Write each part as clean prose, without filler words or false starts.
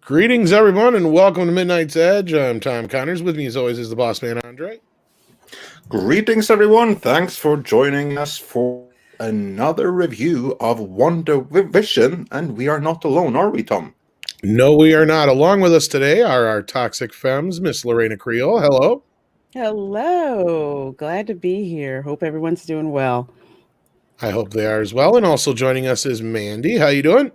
Greetings, everyone, and welcome to Midnight's Edge. I'm Tom Connors. With me, as always, is the boss man, Andre. Greetings, everyone. Thanks for joining us for another review of Wandavision. And we are not alone, are we, Tom? No, we are not. Along with us today are our Toxic Femmes, Miss Reina Creole. Hello. Hello. Glad to be here. Hope everyone's doing well. I hope they are as well. And also joining us is Mandy. How you doing?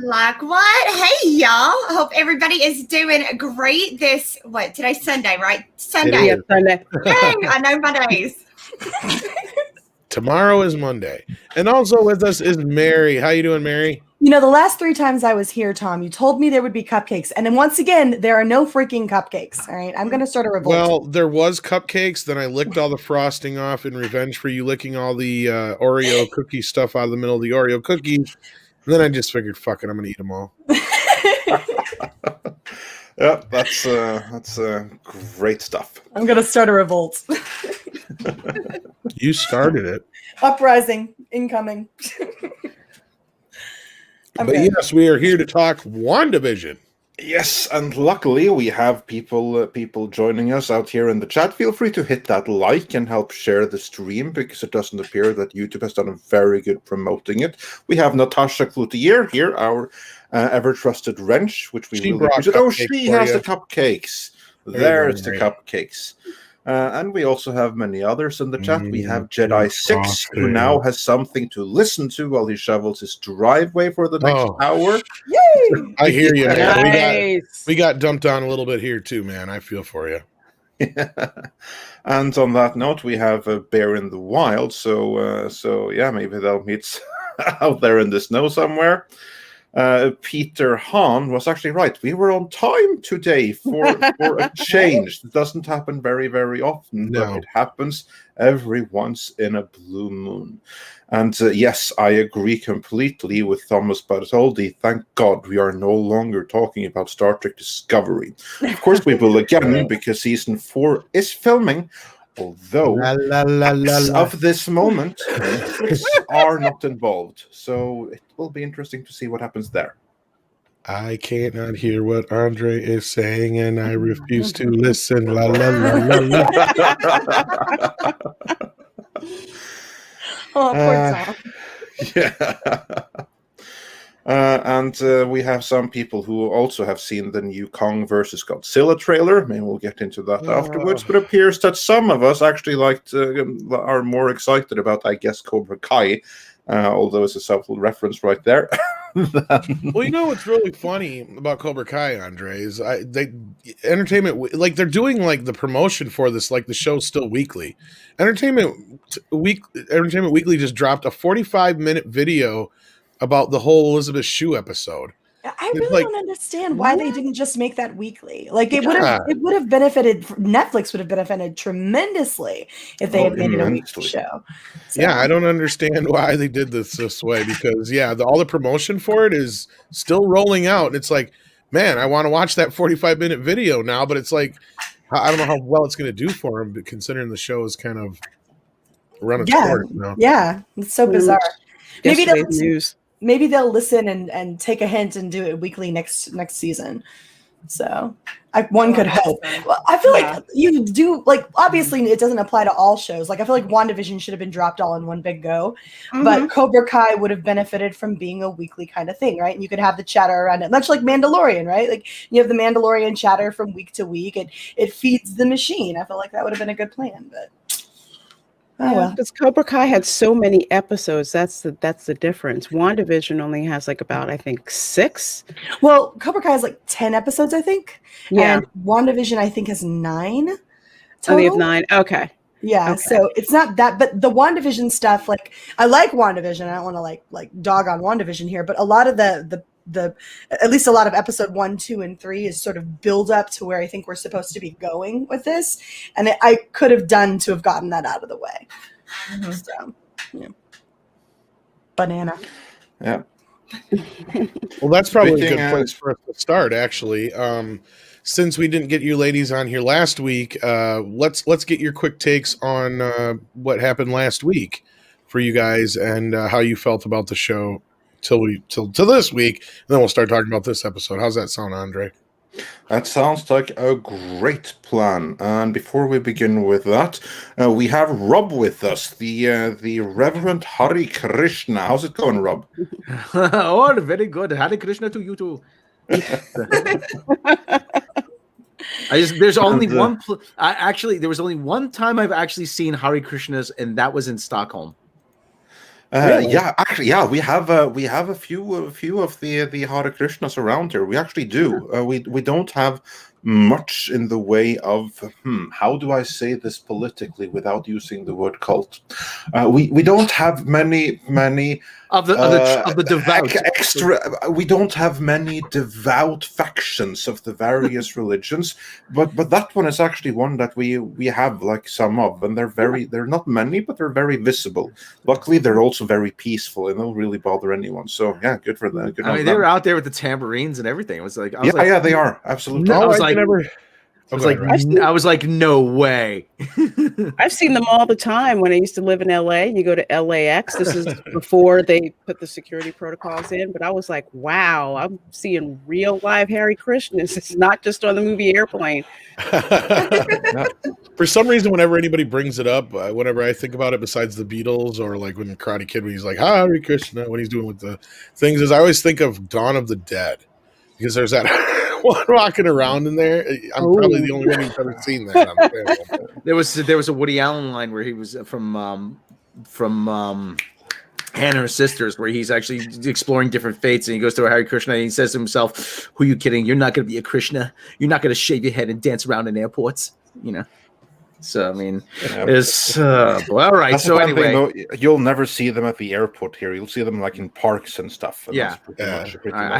Like what? Hey, y'all. Hope everybody is doing great today's Sunday, right? Sunday. Yeah, Sunday. Hey, I know my days. Tomorrow is Monday. And also with us is Mary. How you doing, Mary? You know, the last 3 times I was here, Tom, you told me there would be cupcakes. And then once again, there are no freaking cupcakes. All right. I'm going to start a revolt. Well, there was cupcakes. Then I licked all the frosting off in revenge for you licking all the Oreo cookie stuff out of the middle of the Oreo cookies. And then I just figured, fuck it, I'm going to eat them all. Yeah, that's great stuff. I'm going to start a revolt. You started it. Uprising incoming. But yes, we are here to talk WandaVision. Yes, and luckily we have people joining us out here in the chat. Feel free to hit that like and help share the stream, because it doesn't appear that YouTube has done a very good promoting it. We have Natasha Cloutier here, our ever-trusted wrench, which we will appreciate. Oh, she has the cupcakes. There's the cupcakes. And we also have many others in the chat. We have Jedi6, who now has something to listen to while he shovels his driveway for the next hour. Yay! I hear you, man. Nice. We got dumped on a little bit here too, man. I feel for you. And on that note, we have a bear in the wild. So yeah, maybe they'll meet out there in the snow somewhere. Peter Hahn was actually right. We were on time today for a change. It doesn't happen very, very often, but it happens every once in a blue moon. And yes, I agree completely with Thomas Bartholdi. Thank God we are no longer talking about Star Trek Discovery. Of course we will again, because season 4 is filming, although as of this moment, are not involved. So it will be interesting to see what happens there. I cannot hear what Andre is saying, and I refuse to listen. La la la la la. Oh, poor Tom. Yeah. And we have some people who also have seen the new Kong versus Godzilla trailer. Maybe we'll get into that afterwards. But it appears that some of us actually are more excited about, I guess, Cobra Kai, although it's a subtle reference right there. Well, you know what's really funny about Cobra Kai, Andre, is Entertainment, like they're doing like the promotion for this, like the show's still weekly. Entertainment Weekly just dropped a 45-minute video about the whole Elizabeth Shue episode. I really don't understand why they didn't just make that weekly. Like it would have benefited. Netflix would have benefited tremendously if they had made it a weekly show. So. Yeah, I don't understand why they did this way, because all the promotion for it is still rolling out. And it's like, man, I want to watch that 45-minute video now, but it's like, I don't know how well it's going to do for them, but considering the show is kind of run its course now. Yeah, it's so bizarre. Maybe they'll listen and take a hint and do it weekly next season. So one could hope. Well, I feel like you do, like, obviously it doesn't apply to all shows. Like I feel like WandaVision should have been dropped all in one big go, but Cobra Kai would have benefited from being a weekly kind of thing, right? And you could have the chatter around it, much like Mandalorian, right? Like you have the Mandalorian chatter from week to week, and it feeds the machine. I feel like that would have been a good plan, but. Because Cobra Kai had so many episodes. That's the difference. WandaVision only has like about, I think, 6. Well, Cobra Kai has like 10 episodes, I think. Yeah. And WandaVision, I think, has 9 total. Oh, they have 9. Okay. Yeah. Okay. So it's not that, but the WandaVision stuff, like I like WandaVision. I don't want to like dog on WandaVision here, but a lot of the at least a lot of episode 1, 2, and 3 is sort of build up to where I think we're supposed to be going with this, and I could have done to have gotten that out of the way. So, yeah. Banana. Yeah. Well, that's probably a good place for us to start, actually. Since we didn't get you ladies on here last week, let's get your quick takes on what happened last week for you guys and how you felt about the show till this week, and then we'll start talking about this episode. How's that sound, Andre? That sounds like a great plan. And before we begin with that, we have Rob with us, the Reverend Hare Krishna. How's it going, Rob? Oh, very good. Hare Krishna to you too. There's only one. There was only one time I've actually seen Hare Krishnas, and that was in Stockholm. Really? Yeah, actually, yeah, we have a few of the Hare Krishnas around here. We actually do. We don't have much in the way of how do I say this politically without using the word cult? We don't have many of the devout extra. We don't have many devout factions of the various religions, but that one is actually one that we have like some of, and they're not many, but they're very visible. Luckily, they're also very peaceful and don't really bother anyone. So yeah, good for them. I mean, they were out there with the tambourines and everything. It was like, yeah, they are absolutely. I was like, no way. I've seen them all the time when I used to live in LA. You go to LAX. This is before they put the security protocols in, but I was like, wow, I'm seeing real live Hare Krishnas. It's not just on the movie Airplane. For some reason, whenever anybody brings it up, whenever I think about it, besides the Beatles or like when Karate Kid, when he's like Hare Krishna, when he's doing with the things, is I always think of Dawn of the Dead, because there's that one walking around in there. I'm probably the only one who's ever seen that. On the there was a Woody Allen line where he was from Hannah and Her Sisters, where he's actually exploring different fates, and he goes to a Hare Krishna and he says to himself, "Who are you kidding? You're not going to be a Krishna. You're not going to shave your head and dance around in airports." You know. So I mean, it's all right. That's so anyway, though, you'll never see them at the airport here. You'll see them like in parks and stuff. And yeah, pretty I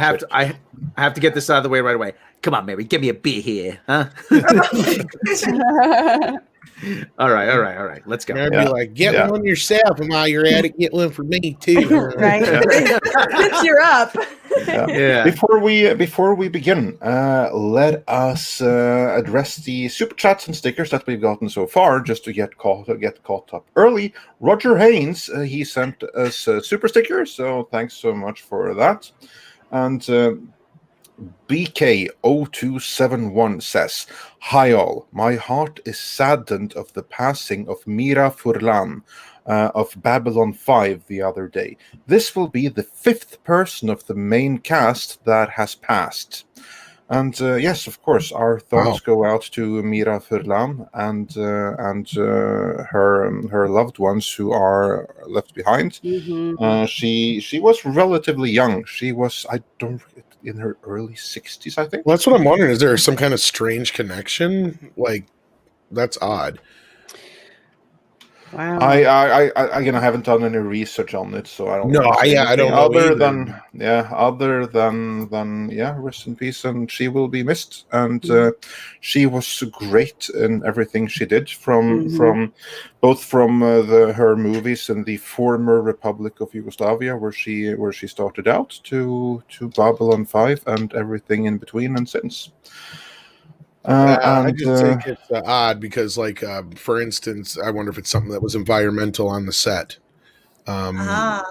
have to get this out of the way right away. Come on, Mary, give me a beer here, huh? All right. Let's go. I'd be like, get one yourself, and while you're at it, get one for me too. Right? Since you're up. Yeah. Before we begin, let us address the super chats and stickers that we've gotten so far, just to get caught up early. Roger Haynes, he sent us a super sticker, so thanks so much for that. And BK0271 says, "Hi all, my heart is saddened of the passing of Mira Furlan of Babylon 5 the other day. This will be the 5th person of the main cast that has passed." And yes, of course, our thoughts go out to Mira Furlan and her loved ones who are left behind. Mm-hmm. She was relatively young. She was, in her early 60s, I think. Well, that's what I'm wondering. Is there some kind of strange connection? Like, that's odd. Wow. I again, I haven't done any research on it, so I don't. No, I don't know. Other than rest in peace, and she will be missed. And she was great in everything she did, from her movies in the former Republic of Yugoslavia, where she started out, to Babylon 5 and everything in between and since. I just think it's odd because, like, for instance, I wonder if it's something that was environmental on the set. Because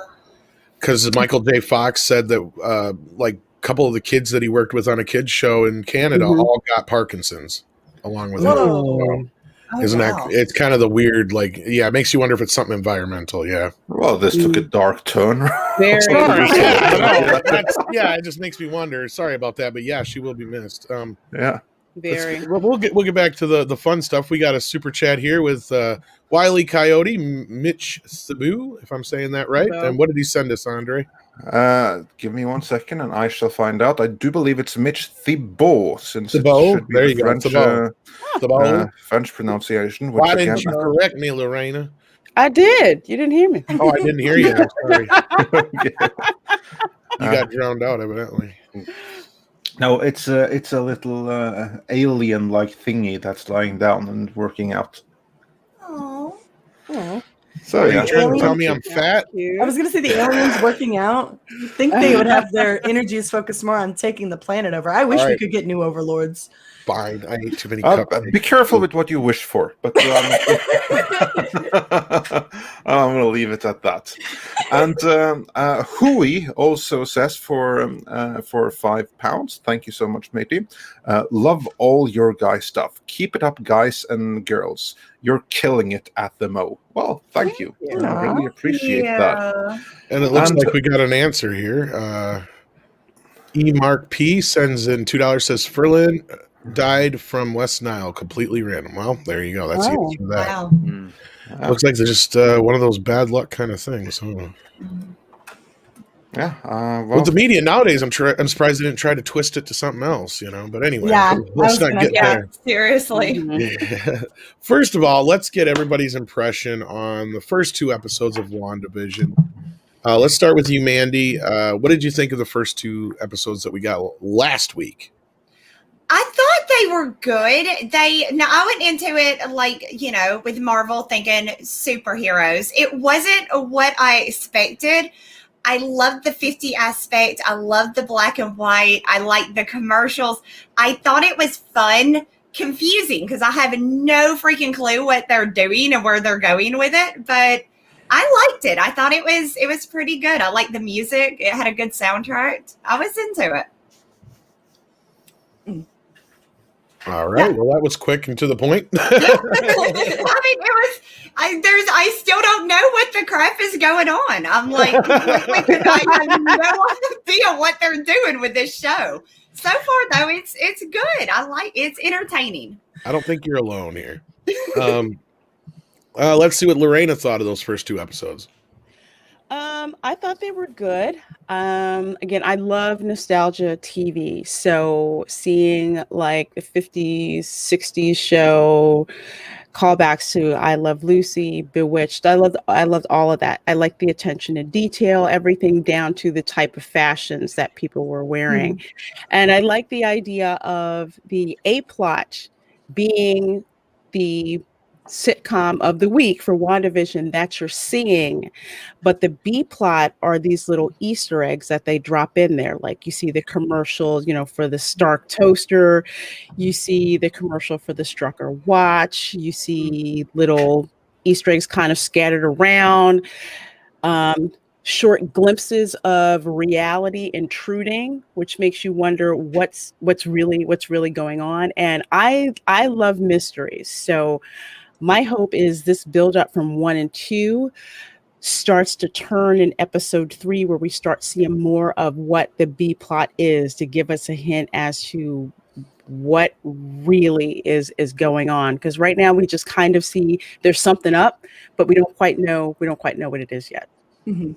Michael J. Fox said that, like, a couple of the kids that he worked with on a kids show in Canada all got Parkinson's along with him. Isn't that? It's kind of the weird, like, it makes you wonder if it's something environmental. Yeah. Well, this took a dark turn. Very it just makes me wonder. Sorry about that, but yeah, she will be missed. Very. Well, we'll get back to the fun stuff. We got a super chat here with Wile E. Coyote, Mitch Thibault, if I'm saying that right. And what did he send us, Andre? Give me 1 second, and I shall find out. I do believe it's Mitch Thibault, since Thibault? It should be there you French, go. Thibault. French pronunciation. Why didn't you correct me, Lorena? I did. You didn't hear me. Oh, I didn't hear you. I'm sorry. You got drowned out, evidently. No, it's a little alien-like thingy that's lying down and working out. Oh. So Are yeah, you trying to tell Aliens- me I'm fat? I was gonna say the aliens working out. You'd think they would have their energies focused more on taking the planet over. I wish we Alright. could get new overlords. Fine. I ate too many be cupcakes. careful with what you wish for, but I'm going to leave it at that. And Hui also says for £5, thank you so much, matey. Love all your guy stuff. Keep it up, guys and girls. You're killing it at the Mo. Well, thank you. I really appreciate that. And it looks like we got an answer here. E. Mark P sends in $2, says Furlan died from West Nile, completely random. Well, there you go. That's the answer to that. Wow. Looks like they're just one of those bad luck kind of things. Huh? Yeah. With the media nowadays, I'm surprised they didn't try to twist it to something else, But anyway, let's not get there. Seriously. Yeah. First of all, let's get everybody's impression on the first 2 episodes of WandaVision. Let's start with you, Mandy. What did you think of the first 2 episodes that we got last week? I thought they were good. I went into it with Marvel thinking superheroes. It wasn't what I expected. I loved the 50 aspect. I loved the black and white. I liked the commercials. I thought it was fun, confusing because I have no freaking clue what they're doing and where they're going with it. But I liked it. I thought it was pretty good. I liked the music. It had a good soundtrack. I was into it. All right. Yeah. Well, that was quick and to the point. I still don't know what the crap is going on. I'm like, I have no idea what they're doing with this show. So far, though, it's good. It's entertaining. I don't think you're alone here. Let's see what Lorena thought of those first 2 episodes. I thought they were good. Again, I love nostalgia TV. So seeing like the 50s, 60s show, callbacks to I Love Lucy, Bewitched. I loved all of that. I like the attention to detail, everything down to the type of fashions that people were wearing. Mm-hmm. And I like the idea of the A plot being the sitcom of the week for WandaVision that you're seeing, but the B plot are these little Easter eggs that they drop in there. Like you see the commercials, for the Stark toaster, you see the commercial for the Strucker watch, you see little Easter eggs kind of scattered around, short glimpses of reality intruding, which makes you wonder what's really going on. And I love mysteries, so my hope is this build up from 1 and 2 starts to turn in episode 3, where we start seeing more of what the B plot is, to give us a hint as to what really is going on. Because right now we just kind of see there's something up, but we don't quite know what it is yet. Mm-hmm.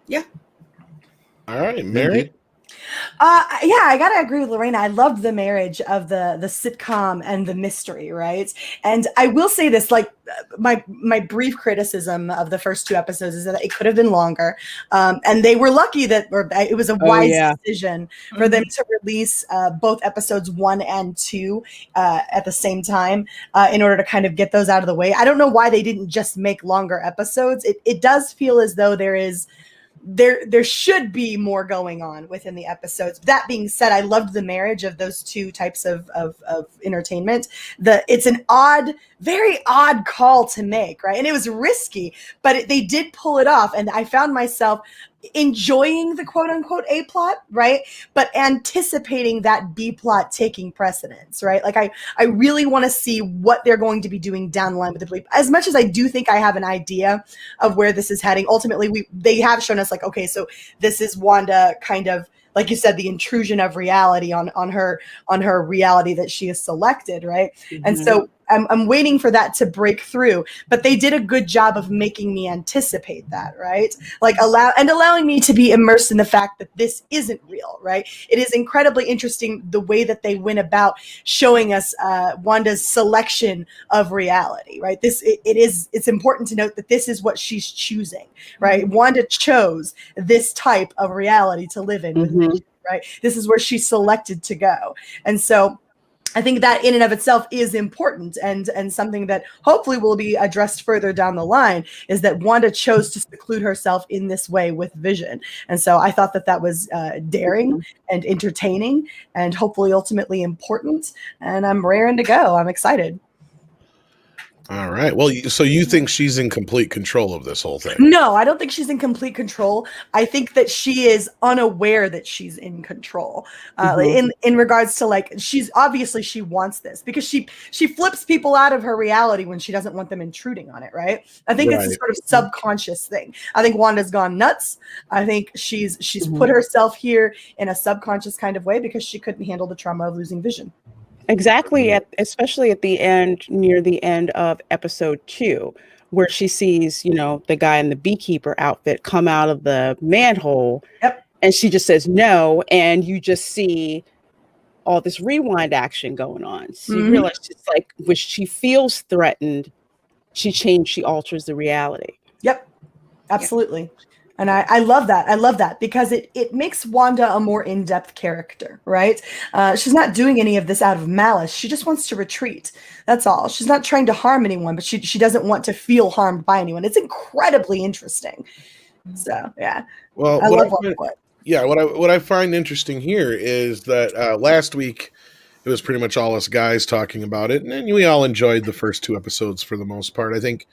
Yeah. All right, Mary. I gotta agree with Lorena. I loved the marriage of the sitcom and the mystery, right? And I will say this, like my brief criticism of the first 2 episodes is that it could have been longer, and they were lucky that it was a wise decision for them to release both episodes 1 and 2 at the same time in order to kind of get those out of the way. I don't know why they didn't just make longer episodes. It does feel as though there should be more going on within the episodes. That being said, I loved the marriage of those 2 types of entertainment. It's an very odd call to make, right? And it was risky, but they did pull it off. And I found myself enjoying the quote unquote A plot, right? But anticipating that B plot taking precedence, right? Like I really want to see what they're going to be doing down the line with the bleep. As much as I do think I have an idea of where this is heading, ultimately they have shown us like, okay, so this is Wanda kind of, like you said, the intrusion of reality on her reality that she has selected, right? Mm-hmm. And so I'm waiting for that to break through, but they did a good job of making me anticipate that, right? Like allowing me to be immersed in the fact that this isn't real, right? It is incredibly interesting the way that they went about showing us Wanda's selection of reality, right? It's important to note that this is what she's choosing, right? Mm-hmm. Wanda chose this type of reality to live in, mm-hmm. Right? This is where she selected to go. And so I think that in and of itself is important, and something that hopefully will be addressed further down the line is that Wanda chose to seclude herself in this way with Vision. And so I thought that was daring and entertaining and hopefully ultimately important. And I'm raring to go. I'm excited. All right. Well, so you think she's in complete control of this whole thing? No, I don't think she's in complete control. I think that she is unaware that she's in control. In regards to, like, she's obviously, she wants this because she flips people out of her reality when she doesn't want them intruding on it, right? I think it's a sort of subconscious thing. I think Wanda's gone nuts. I think she's put herself here in a subconscious kind of way because she couldn't handle the trauma of losing Vision. Exactly, especially at the end, near the end of episode 2, where she sees, you know, the guy in the beekeeper outfit come out of the manhole, and she just says no, and you just see all this rewind action going on. So you realize it's like when she feels threatened, she alters the reality. Yep, absolutely. And I love that. I love that because it makes Wanda a more in-depth character, right? She's not doing any of this out of malice. She just wants to retreat. That's all. She's not trying to harm anyone, but she doesn't want to feel harmed by anyone. It's incredibly interesting. So, yeah. Well, I love Wanda. Yeah, what I find interesting here is that last week it was pretty much all us guys talking about it, and we all enjoyed the first 2 episodes for the most part. I think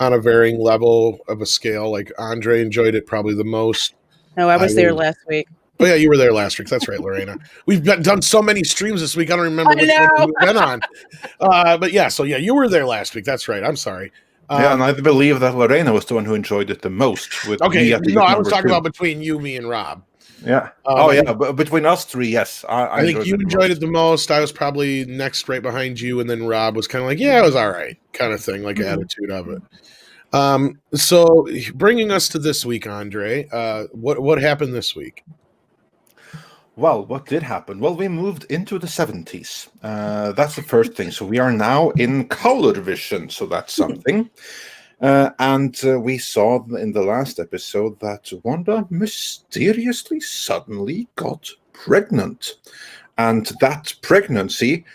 on a varying level of a scale, like Andre enjoyed it probably the most. No, I was there last week. Oh yeah, you were there last week. That's right, Lorena. We've done so many streams this week. I don't remember which one we've been on. But yeah, so yeah, you were there last week. That's right. I'm sorry. Yeah, and I believe that Lorena was the one who enjoyed it the most. With okay, no, I was talking about between you, me, and Rob. Yeah. But between us 3, yes. I think you enjoyed it the most. I was probably next right behind you, and then Rob was kind of like, yeah, it was all right, kind of thing, like attitude of it. So bringing us to this week, Andre, what happened this week? Well, what did happen? Well, we moved into the 70s. That's the first thing. So we are now in color vision. So that's something. And we saw in the last episode that Wanda mysteriously suddenly got pregnant. And that pregnancy,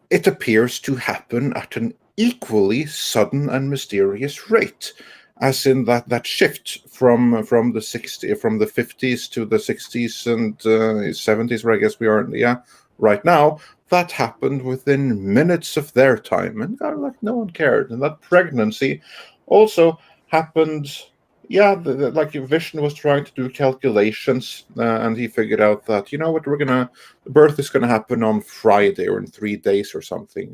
it appears to happen at an equally sudden and mysterious rate, as in that shift from the 50s to the 60s and 70s, where I guess we are right now. That happened within minutes of their time, and like no one cared. And that pregnancy also happened. Like Vision was trying to do calculations, and he figured out that, you know what, the birth is gonna happen on Friday or in 3 days or something,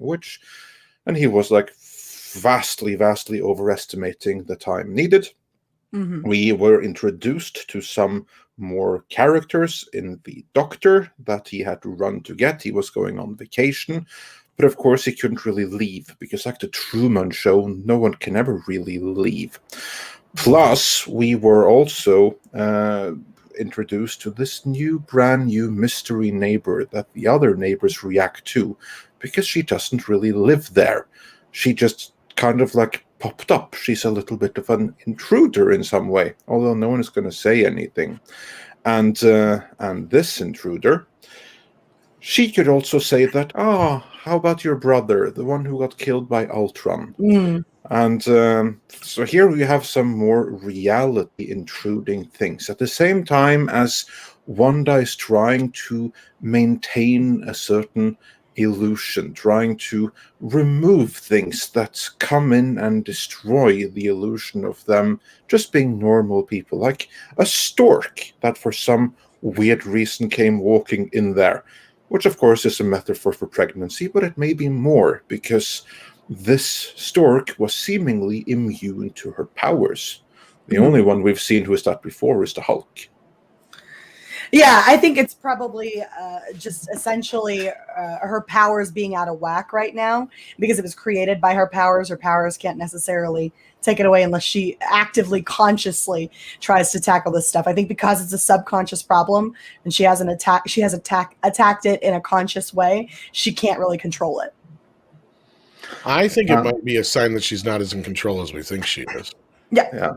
and he was like vastly overestimating the time needed. We were introduced to some more characters in the Doctor that he had to run to get. He was going on vacation, but of course he couldn't really leave because, like the Truman Show, no one can ever really leave. Plus, we were also introduced to this brand new mystery neighbor that the other neighbors react to, because she doesn't really live there. She just kind of like popped up. She's a little bit of an intruder in some way, although no one is going to say anything. And this intruder, she could also say that, how about your brother, the one who got killed by Ultron? And so here we have some more reality intruding things at the same time as Wanda is trying to maintain a certain illusion, trying to remove things that come in and destroy the illusion of them just being normal people, like a stork that for some weird reason came walking in there, which of course is a metaphor for pregnancy, but it may be more, because this stork was seemingly immune to her powers. The only one we've seen who is that before is the Hulk. Yeah, I think it's probably just essentially her powers being out of whack right now, because it was created by her powers. Her powers can't necessarily take it away unless she actively, consciously tries to tackle this stuff. I think because it's a subconscious problem and she hasn't attacked it in a conscious way, she can't really control it. I think it might be a sign that she's not as in control as we think she is. Yeah.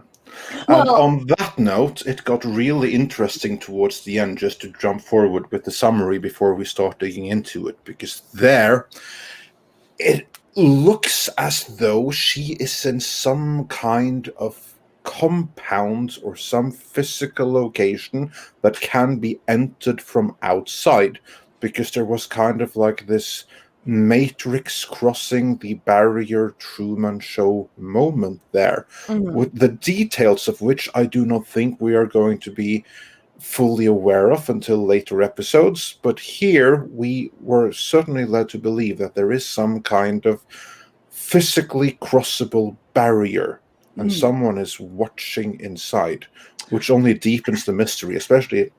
And on that note, it got really interesting towards the end, just to jump forward with the summary before we start digging into it, because there it looks as though she is in some kind of compound or some physical location that can be entered from outside, because there was kind of like this Matrix crossing the barrier Truman Show moment there, with the details of which I do not think we are going to be fully aware of until later episodes. But here we were certainly led to believe that there is some kind of physically crossable barrier, and someone is watching inside, which only deepens the mystery, especially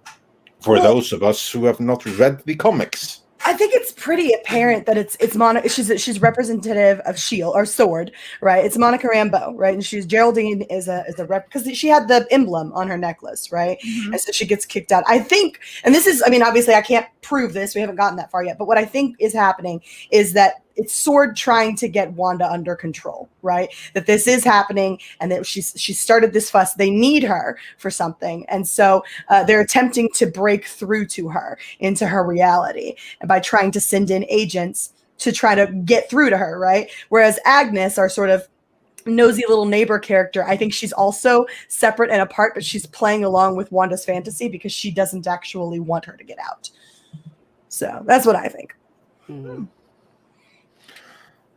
for those of us who have not read the comics. I think it's pretty apparent that it's Monica. She's representative of Shield or Sword, right? It's Monica Rambeau, right? And she's Geraldine is a rep because she had the emblem on her necklace, right? And so she gets kicked out. I think, and this is, I mean, obviously I can't prove this. We haven't gotten that far yet. But what I think is happening is that it's Sword trying to get Wanda under control, right? That this is happening, and that she started this fuss. They need her for something, and so they're attempting to break through to her into her reality, and by trying to send in agents to try to get through to her, right? Whereas Agnes, our sort of nosy little neighbor character, I think she's also separate and apart, but she's playing along with Wanda's fantasy because she doesn't actually want her to get out. So that's what I think.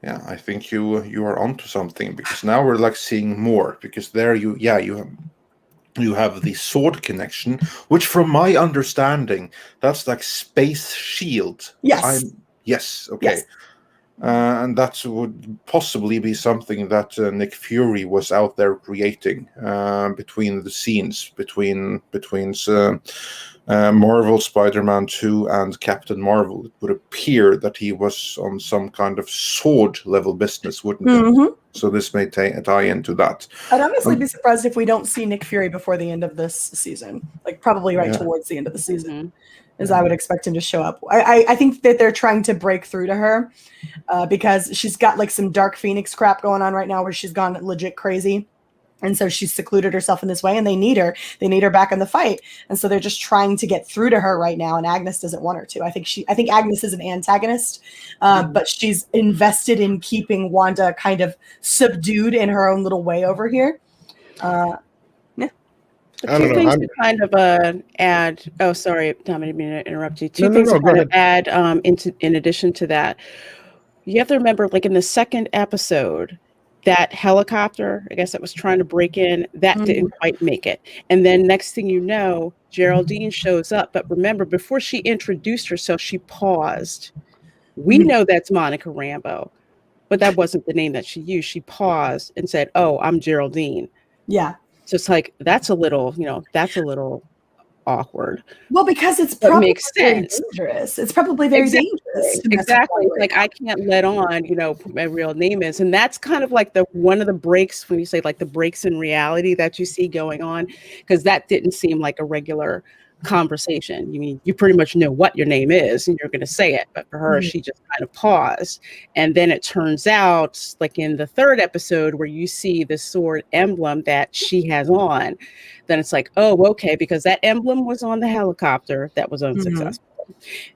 Yeah, I think you are onto something, because now we're like seeing more, because there you have the Sword connection, which from my understanding, that's like Space Shield. Yes. Yes. Okay. Yes. And that would possibly be something that Nick Fury was out there creating between the scenes between Marvel Spider-Man 2 and Captain Marvel. It would appear that he was on some kind of Sword level business, wouldn't it? So this may tie into that. I'd honestly be surprised if we don't see Nick Fury before the end of this season, like probably towards the end of the season. As I would expect him to show up. I think that they're trying to break through to her because she's got like some Dark Phoenix crap going on right now where she's gone legit crazy. And so she's secluded herself in this way, and they need her. They need her back in the fight. And so they're just trying to get through to her right now, and Agnes doesn't want her to. I think Agnes is an antagonist, but she's invested in keeping Wanda kind of subdued in her own little way over here. Two things to kind of add. Oh, sorry, Tom, I didn't mean to interrupt you. Two things to kind of add in addition to that. You have to remember, like in the second episode, that helicopter, I guess that was trying to break in, that didn't quite make it. And then next thing you know, Geraldine shows up. But remember, before she introduced herself, she paused. We know that's Monica Rambeau, but that wasn't the name that she used. She paused and said, "Oh, I'm Geraldine." Yeah. So it's like, that's a little awkward. Well, because it's probably makes sense. Dangerous. It's probably very dangerous. Exactly. Like I can't let on, what my real name is. And that's kind of like one of the breaks when you say like the breaks in reality that you see going on, because that didn't seem like a regular conversation. You mean you pretty much know what your name is and you're going to say it, but for her she just kind of paused. And then it turns out, like in the third episode where you see the Sword emblem that she has on, then it's like, oh, okay, because that emblem was on the helicopter that was unsuccessful,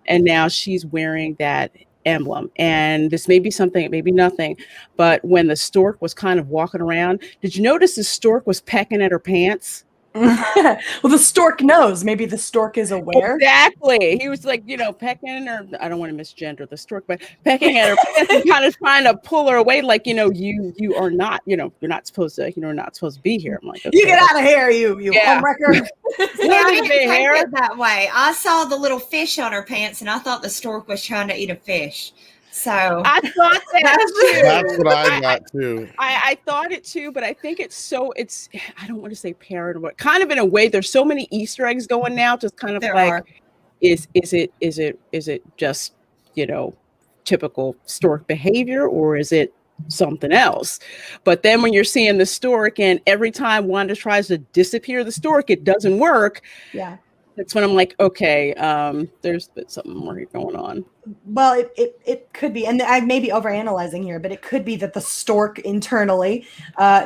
and now she's wearing that emblem. And this may be something, it may be nothing, but when the stork was kind of walking around, did you notice the stork was pecking at her pants? Well, the stork knows. Maybe the stork is aware. Exactly. He was like, pecking, or I don't want to misgender the stork, but pecking at her pants and kind of trying to pull her away, like, you are not, you're not supposed to, you're not supposed to be here. I'm like, okay. You get out of here, you homewrecker. I didn't take it that way. I saw the little fish on her pants, and I thought the stork was trying to eat a fish. So I thought that too. That's what I got too. I thought it too, but I think it's I don't want to say paranoid, kind of in a way. There's so many Easter eggs going now, just kind of is it just typical stork behavior, or is it something else? But then when you're seeing the stork, and every time Wanda tries to disappear the stork, it doesn't work. Yeah. That's when I'm like, okay, there's something more going on. Well, it could be, and I may be overanalyzing here, but it could be that the stork internally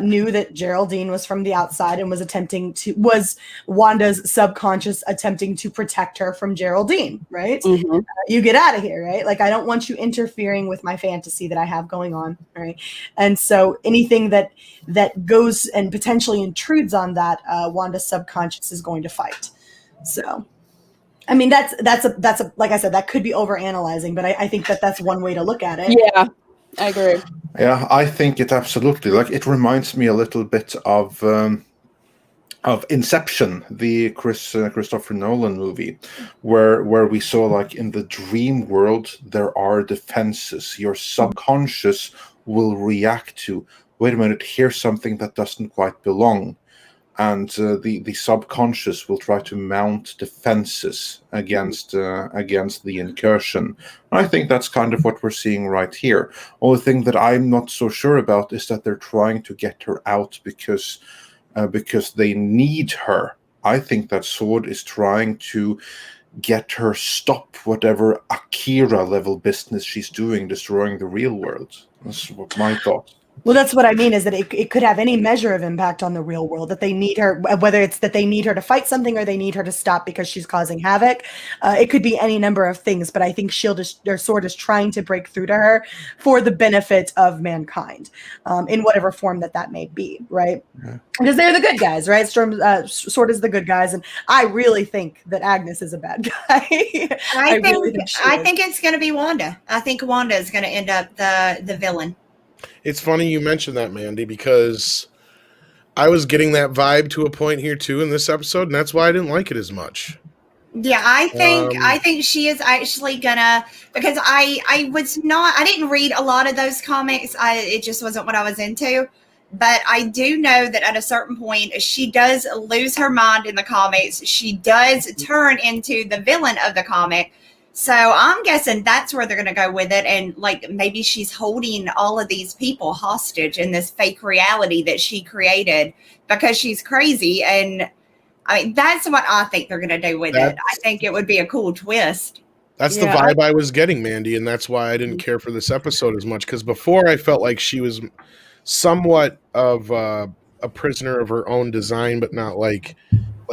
knew that Geraldine was from the outside and was Wanda's subconscious attempting to protect her from Geraldine, right? Mm-hmm. You get out of here, right? Like, I don't want you interfering with my fantasy that I have going on, right? And so anything that goes and potentially intrudes on that, Wanda's subconscious is going to fight. So. I mean, that's a like I said, that could be overanalyzing, but I think that's one way to look at it. Yeah, I agree. Yeah, I think it absolutely, like, it reminds me a little bit of Inception, the Christopher Nolan movie, where we saw, like, in the dream world there are defenses. Your subconscious will react to, wait a minute, here's something that doesn't quite belong. And the subconscious will try to mount defenses against the incursion. And I think that's kind of what we're seeing right here. Only thing that I'm not so sure about is that they're trying to get her out because they need her. I think that S.W.O.R.D. is trying to get her stop whatever Akira level business she's doing, destroying the real world. That's what my thought. Well, that's what I mean, is that it could have any measure of impact on the real world, that they need her, whether it's that they need her to fight something or they need her to stop because she's causing havoc. It could be any number of things, but I think S.W.O.R.D. is trying to break through to her for the benefit of mankind, in whatever form that may be, right? Yeah. Because they're the good guys, right? S.W.O.R.D. is the good guys, and I really think that Agnes is a bad guy. I think it's going to be Wanda. I think Wanda is going to end up the villain. It's funny you mentioned that, Mandy, because I was getting that vibe to a point here too in this episode, and that's why I didn't like it as much. Yeah, I think she is actually gonna, because I didn't read a lot of those comics. It just wasn't what I was into. But I do know that at a certain point, she does lose her mind in the comics. She does turn into the villain of the comic. So I'm guessing that's where they're going to go with it. And like, maybe she's holding all of these people hostage in this fake reality that she created because she's crazy. And I mean, that's what I think they're going to do with it. I think it would be a cool twist. That's the vibe I was getting, Mandy. And that's why I didn't care for this episode as much. Because before I felt like she was somewhat of a prisoner of her own design, but not like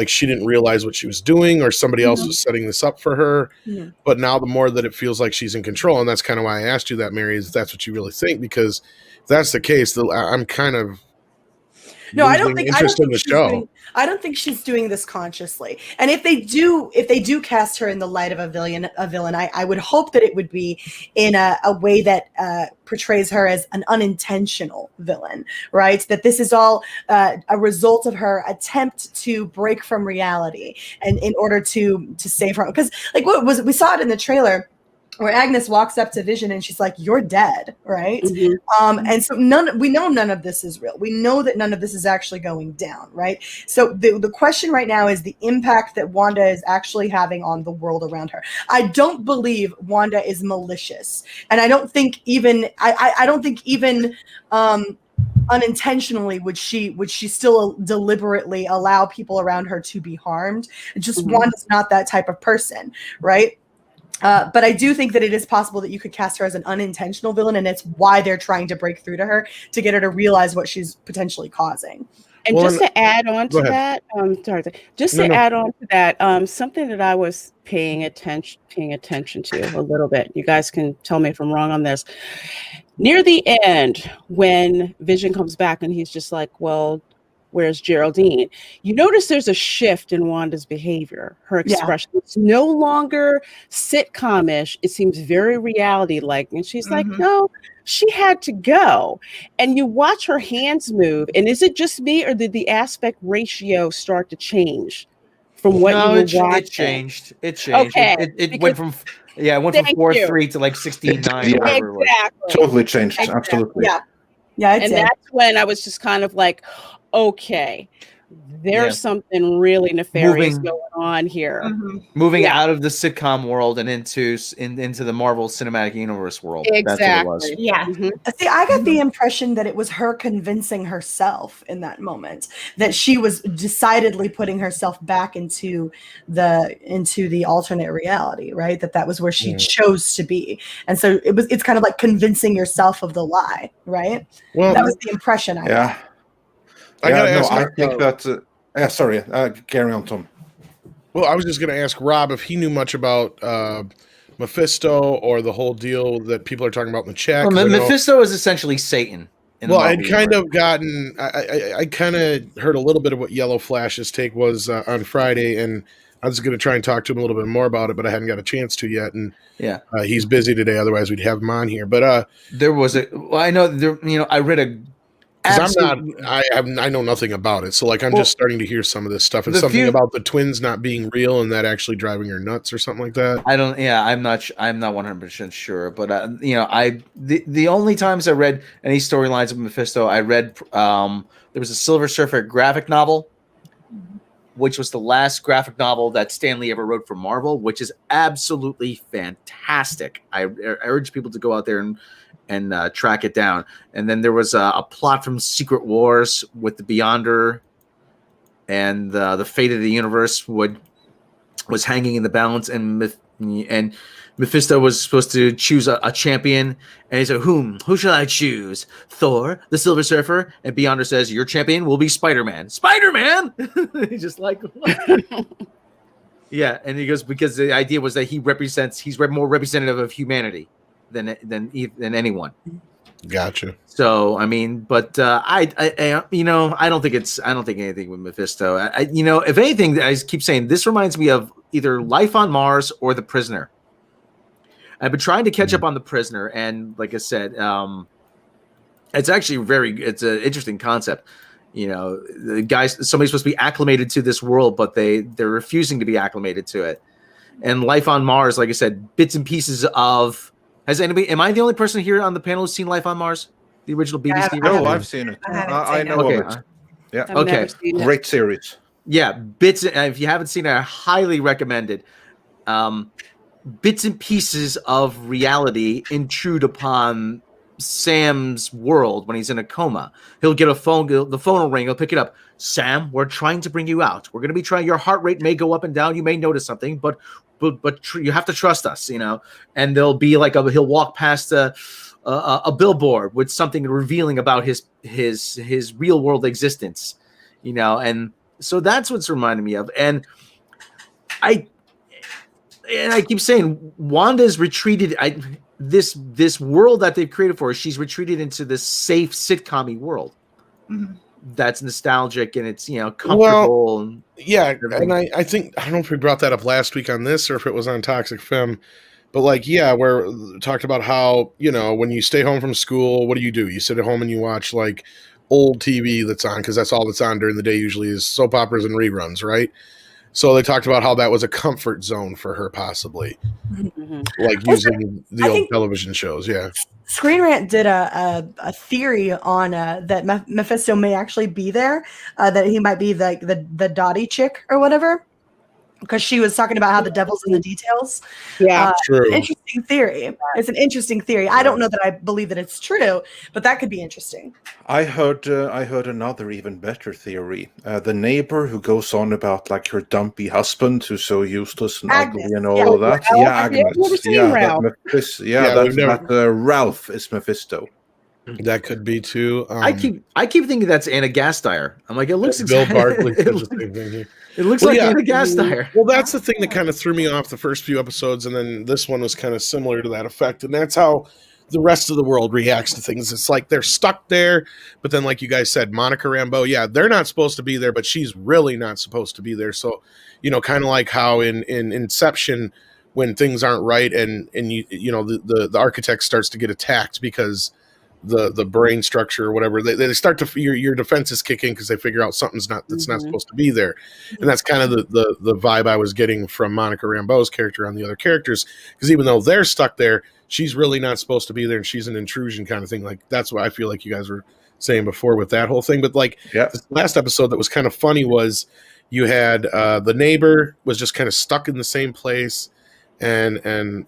she didn't realize what she was doing or somebody else was setting this up for her. Yeah. But now the more that it feels like she's in control, and that's kind of why I asked you that, Mary, is that's what you really think? Because if that's the case, I'm kind of I don't think she's doing this consciously. And if they do cast her in the light of a villain, I would hope that it would be in a way that portrays her as an unintentional villain, right? That this is all a result of her attempt to break from reality and in order to save her. Because like we saw it in the trailer, where Agnes walks up to Vision and she's like, "You're dead," right? Mm-hmm. And so we know none of this is real. We know that none of this is actually going down, right? So the question right now is the impact that Wanda is actually having on the world around her. I don't believe Wanda is malicious, and I don't think even unintentionally would she still deliberately allow people around her to be harmed. Just Wanda's not that type of person, right? But I do think that it is possible that you could cast her as an unintentional villain, and it's why they're trying to break through to her to get her to realize what she's potentially causing. And just to add on to that, add on to that, something that I was paying attention to a little bit. You guys can tell me if I'm wrong on this. Near the end, when Vision comes back and he's just like, "Well, where's Geraldine?" You notice there's a shift in Wanda's behavior, her expression. Yeah. It's no longer sitcom-ish. It seems very reality-like. And she's like, no, she had to go. And you watch her hands move. And is it just me, or did the aspect ratio start to change from what you were watching? It changed. Okay. It went from 4:3 to like 16:9. Yeah. Exactly. Totally changed. Exactly. Absolutely. Yeah. And that's when I was just kind of like, okay, there's something really nefarious going on here. Moving out of the sitcom world and into the Marvel Cinematic Universe world. Exactly. That's what it was. Yeah. See, I got the impression that it was her convincing herself in that moment that she was decidedly putting herself back into the alternate reality, right? That was where she chose to be. And so it's kind of like convincing yourself of the lie, right? Well, that was the impression I got. I think that's sorry, carry on, Tom. Well, I was just going to ask Rob if he knew much about Mephisto or the whole deal that people are talking about in the chat. Well, Mephisto is essentially Satan. I'd kind of gotten, I kind of heard a little bit of what Yellow Flash's take was on Friday, and I was going to try and talk to him a little bit more about it, but I hadn't got a chance to yet. And he's busy today, otherwise we'd have him on here. But there was I know there, I read a. Because I know nothing about it, so like I'm just starting to hear some of this stuff, and something about the twins not being real and that actually driving her nuts or something like that. I'm not 100% sure, but the only times I read any storylines of Mephisto, I read there was a Silver Surfer graphic novel, which was the last graphic novel that Stan Lee ever wrote for Marvel, which is absolutely fantastic. I urge people to go out there and track it down. And then there was a plot from Secret Wars with the Beyonder, and the fate of the universe was hanging in the balance, and Mephisto was supposed to choose a champion, and he said, who shall I choose? Thor, the Silver Surfer? And Beyonder says, your champion will be Spider-Man. Spider-Man! He's just like, yeah, and he goes, because the idea was that he's more representative of humanity than anyone. Gotcha. So I mean, but I don't think anything with Mephisto. If anything, I keep saying this reminds me of either Life on Mars or The Prisoner. I've been trying to catch up on The Prisoner, and like I said, it's actually it's an interesting concept. The guys, somebody's supposed to be acclimated to this world, but they're refusing to be acclimated to it. And Life on Mars, like I said, bits and pieces of. Am I the only person here on the panel who's seen Life on Mars? The original BBC? No, I've seen it. I know of it. Yeah. Okay. Great series. Yeah. Bits. If you haven't seen it, I highly recommend it. Bits and pieces of reality intrude upon Sam's world when he's in a coma. He'll get a phone. The phone will ring. He'll pick it up. Sam, we're trying to bring you out. We're going to be trying. Your heart rate may go up and down. You may notice something, but you have to trust us, And there'll be like he'll walk past a billboard with something revealing about his real world existence, And so that's what's reminding me of. And I keep saying Wanda's retreated. This world that they've created for her, she's retreated into this safe sitcom-y world. Mm-hmm. That's nostalgic and it's comfortable. Well, and I think, I don't know if we brought that up last week on this or if it was on Toxic Fem, but where talked about how when you stay home from school, what do? You sit at home and you watch like old TV that's on, because that's all that's on during the day usually is soap operas and reruns, right? So they talked about how that was a comfort zone for her, possibly, like using the old television shows. Yeah. Screen Rant did a theory on that Mephisto may actually be there, that he might be like the Dottie chick or whatever, because she was talking about how the devil's in the details. Yeah, true. Interesting theory. It's an interesting theory. I don't know that I believe that it's true, but that could be interesting. I heard another even better theory. The neighbor who goes on about like her dumpy husband who's so useless and Agnes. ugly and all of that. Agnes. Ralph is Mephisto. That could be too. I keep thinking that's Anna Gasteyer. I'm like, it looks Bill Barkley said the same thing here. It looks like Anna Gasteyer. Well, that's the thing that kind of threw me off the first few episodes, and then this one was kind of similar to that effect, and that's how the rest of the world reacts to things. It's like they're stuck there, but then, like you guys said, Monica Rambeau, they're not supposed to be there, but she's really not supposed to be there. So, kind of like how in Inception, when things aren't right, and the architect starts to get attacked because the brain structure or whatever, they start to your defenses kick in because they figure out something's not supposed to be there. And that's kind of the vibe I was getting from Monica Rambeau's character on the other characters, because even though they're stuck there, she's really not supposed to be there and she's an intrusion kind of thing. Like that's what I feel like you guys were saying before with that whole thing. But like this last episode that was kind of funny was you had the neighbor was just kind of stuck in the same place, and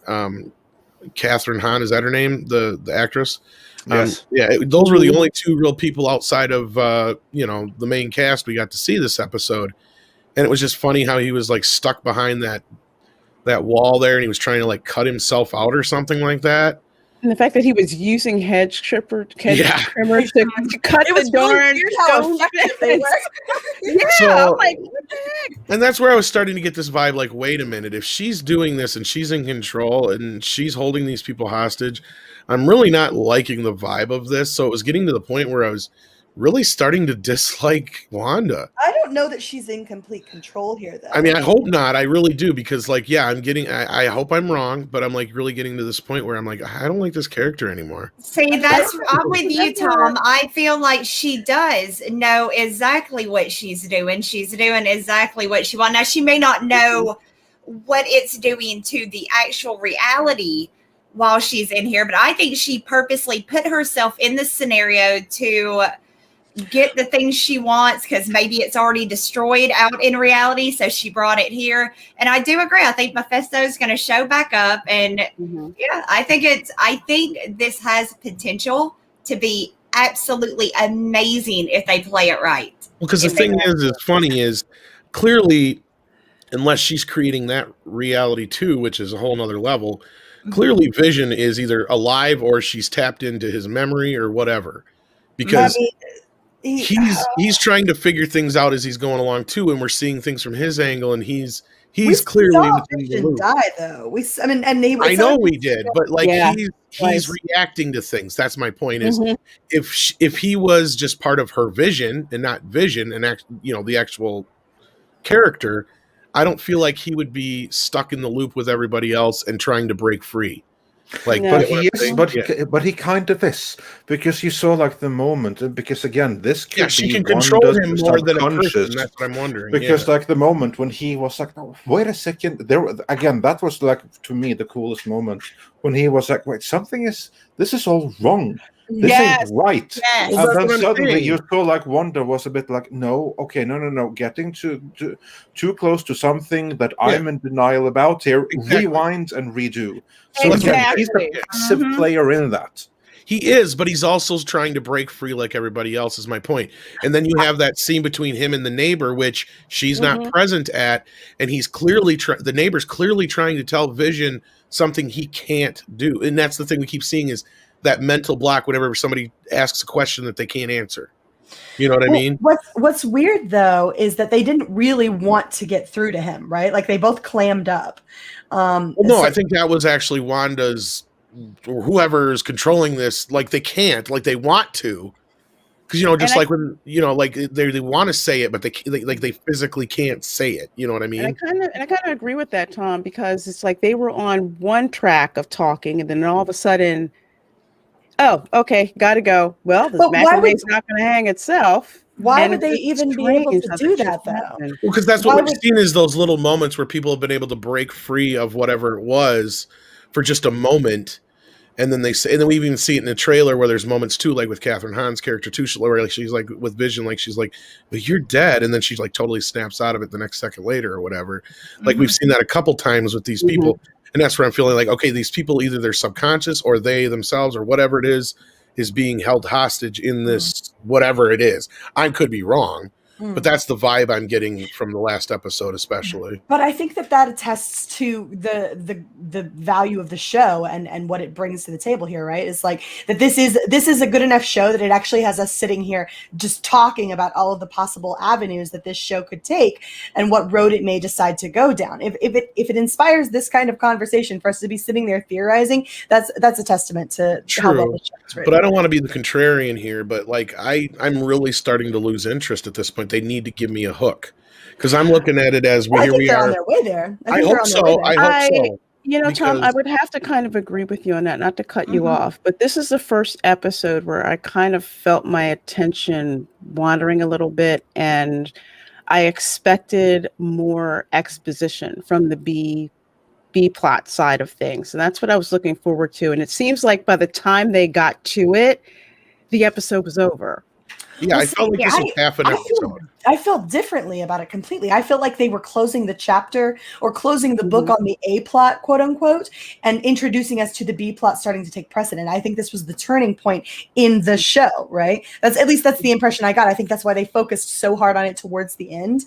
Catherine Hahn, is that her name? The actress? Yes. Those were the only two real people outside of the main cast we got to see this episode. And it was just funny how he was like stuck behind that wall there, and he was trying to like cut himself out or something like that. And the fact that he was using hedge trimmers to cut the darn So, I'm like, what the heck? And that's where I was starting to get this vibe, like, wait a minute, if she's doing this and she's in control and she's holding these people hostage, I'm really not liking the vibe of this. So it was getting to the point where I was really starting to dislike Wanda. I don't know that she's in complete control here, though. I mean, I hope not. I really do, because like, I hope I'm wrong, but I'm like really getting to this point where I'm like, I don't like this character anymore. See, I'm with you, Tom. I feel like she does know exactly what she's doing. She's doing exactly what she wants. Now, she may not know what it's doing to the actual reality while she's in here, but I think she purposely put herself in this scenario to get the things she wants, because maybe it's already destroyed out in reality, so she brought it here. And I do agree. I think Mephisto is going to show back up, and I think this has potential to be absolutely amazing if they play it right. Well, because the thing is funny is clearly, unless she's creating that reality too, which is a whole nother level, clearly Vision is either alive or she's tapped into his memory or whatever, because he's trying to figure things out as he's going along too, and we're seeing things from his angle, and he's clearly Vision die though. I know we did, but like he's reacting to things. That's my point. Is if he was just part of her vision and not Vision, and the actual character, I don't feel like he would be stuck in the loop with everybody else and trying to break free. Like, but he kind of is, because you saw like the moment, because again, this could she be can control him more than a person. That's what I'm wondering. Because like the moment when he was like, no, wait a second, that was like to me the coolest moment, when he was like, wait, this is all wrong. This ain't right. Yes. And then suddenly you saw like Wanda was a bit like, no, getting too close to something that I'm in denial about here. Rewind and redo. So again, he's a passive player in that. He is, but he's also trying to break free like everybody else, is my point. And then you have that scene between him and the neighbor, which she's not present at, and he's clearly the neighbor's clearly trying to tell Vision something he can't do. And that's the thing we keep seeing, is that mental block whenever somebody asks a question that they can't answer. You know what I mean? What's weird though is that they didn't really want to get through to him, right? Like they both clammed up. I think that was actually Wanda's, or whoever is controlling this. Like they can't, like they want to, because when like they want to say it, but they physically can't say it. You know what I mean? And I kind of agree with that, Tom, because it's like they were on one track of talking, and then all of a sudden, oh, okay, gotta go. Well, this macrame's not going to hang itself. Why would they even be able to do that, though? Well, because that's what we've seen, is those little moments where people have been able to break free of whatever it was for just a moment, and then and then we even see it in the trailer where there's moments too, like with Catherine Hahn's character too, where she's like with Vision, like she's like, "But you're dead," and then she's like totally snaps out of it the next second later or whatever. Like we've seen that a couple times with these people. And that's where I'm feeling like, okay, these people, either they're subconscious or they themselves or whatever it is being held hostage in this, whatever it is. I could be wrong, but that's the vibe I'm getting from the last episode, especially. But I think that attests to the value of the show and what it brings to the table here, right? It's like that this is a good enough show that it actually has us sitting here just talking about all of the possible avenues that this show could take and what road it may decide to go down. If it inspires this kind of conversation for us to be sitting there theorizing, that's a testament to how well the show is written. But I don't want to be the contrarian here, but like I'm really starting to lose interest at this point. They need to give me a hook, because I'm looking at it as I think they're on their way there. I hope so. I hope so. Tom, I would have to kind of agree with you on that, not to cut you off, but this is the first episode where I kind of felt my attention wandering a little bit, and I expected more exposition from the B plot side of things. And that's what I was looking forward to. And it seems like by the time they got to it, the episode was over. Yeah, I felt like this was half an episode. I felt differently about it completely. I felt like they were closing the chapter or closing the book on the A plot, quote unquote, and introducing us to the B plot starting to take precedent. I think this was the turning point in the show, right? That's the impression I got. I think that's why they focused so hard on it towards the end,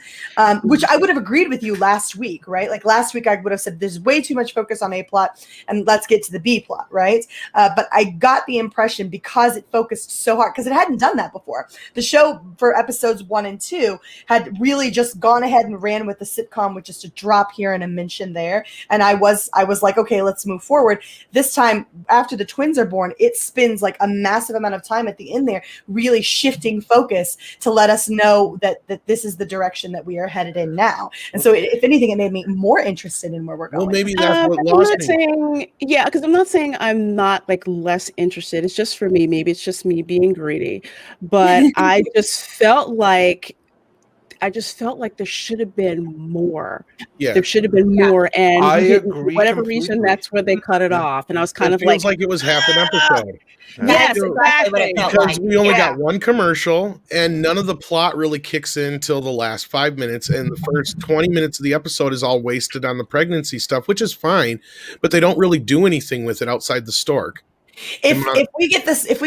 which I would have agreed with you last week, right? Like last week, I would have said there's way too much focus on A plot and let's get to the B plot, right? But I got the impression because it focused so hard, because it hadn't done that before. The show for episodes 1 and 2 had really just gone ahead and ran with the sitcom with just a drop here and a mention there. And I was like, okay, let's move forward. This time, after the twins are born, it spends like a massive amount of time at the end there, really shifting focus to let us know that this is the direction that we are headed in now. And so, if anything, it made me more interested in where we're going. Well, maybe that's what lost me. Because I'm not saying I'm not like less interested. It's just for me. Maybe it's just me being greedy, but I just felt like there should have been more. Yeah. There should have been more. And for whatever reason, that's where they cut it off. And I was kind of like it was half an episode. Yes, exactly. Because we only got one commercial and none of the plot really kicks in till the last 5 minutes. And the first 20 minutes of the episode is all wasted on the pregnancy stuff, which is fine, but they don't really do anything with it outside the stork. If we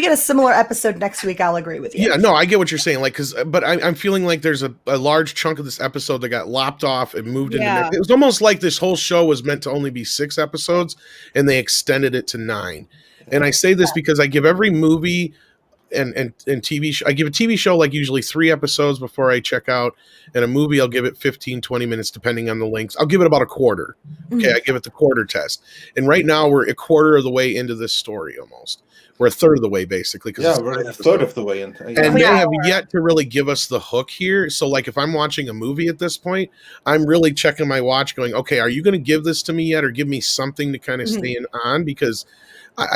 get a similar episode next week, I'll agree with you. Yeah, no, I get what you're saying. Like, but I'm feeling like there's a large chunk of this episode that got lopped off and moved into next. It was almost like this whole show was meant to only be 6 episodes, and they extended it to 9. And I say this because I give every movie and TV show, I give a TV show like usually 3 episodes before I check out, and a movie I'll give it 15-20 minutes depending on the length. I'll give it about a quarter. Okay, I give it the quarter test. And right now we're a quarter of the way into this story almost. We're a third of the way basically. Yeah, we're a third of the way into. And they have yet to really give us the hook here. So like if I'm watching a movie at this point, I'm really checking my watch going, okay, are you going to give this to me yet or give me something to kind of stay on? Because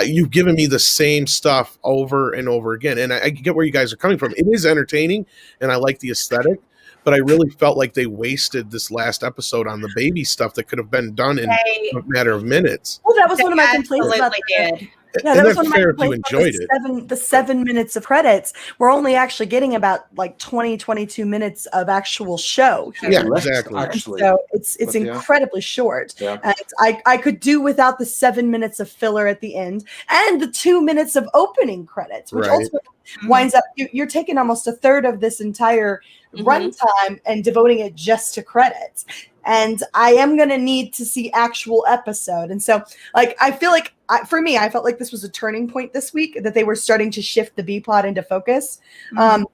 you've given me the same stuff over and over again. And I get where you guys are coming from. It is entertaining and I like the aesthetic, but I really felt like they wasted this last episode on the baby stuff that could have been done in a matter of minutes. Well, that was one of my complaints about it. Yeah, that was one of my complaints about the 7 minutes of credits. We're only actually getting about like 22 minutes of actual show here. Yeah, exactly. Actually. So it's incredibly short. Yeah. And I could do without the 7 minutes of filler at the end and the 2 minutes of opening credits, which ultimately winds up you're taking almost a third of this entire runtime and devoting it just to credits. And I am going to need to see actual episode. And so, like, I feel like, for me, I felt like this was a turning point this week, that they were starting to shift the B plot into focus. And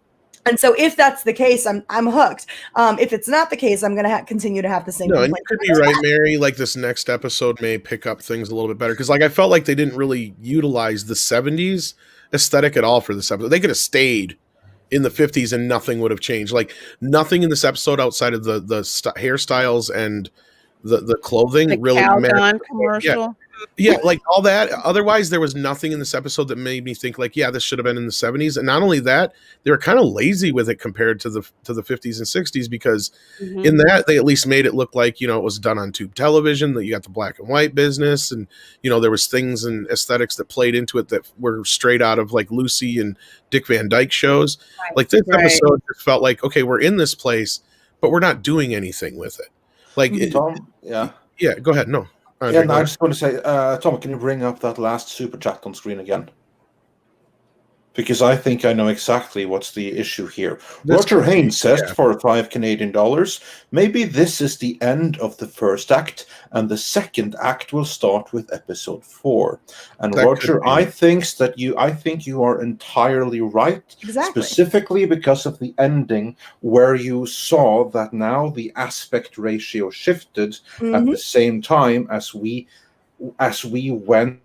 so if that's the case, I'm hooked. If it's not the case, I'm going to continue to have the same complaint. And you could be right, Mary. Like, this next episode may pick up things a little bit better. Because, like, I felt like they didn't really utilize the 70s aesthetic at all for this episode. They could have stayed in the 50s and nothing would have changed. Like nothing in this episode outside of the hairstyles and the clothing the really mattered. Commercial. Yeah, like all that. Otherwise, there was nothing in this episode that made me think like, yeah, this should have been in the 70s. And not only that, they were kind of lazy with it compared to the 50s and 60s because in that they at least made it look like, you know, it was done on tube television, that you got the black and white business, and you know, there was things and aesthetics that played into it that were straight out of like Lucy and Dick Van Dyke shows. Right. Like this episode just felt like, okay, we're in this place, but we're not doing anything with it. Like Tom, yeah, go ahead. No. Yeah, no, I just want to say, Tom, can you bring up that last super chat on screen again? Because I think I know exactly what's the issue here. Roger Haynes says for $5 maybe this is the end of the first act, and the second act will start with episode 4. And that Roger, I think you are entirely right. Exactly. Specifically because of the ending, where you saw that now the aspect ratio shifted at the same time as we went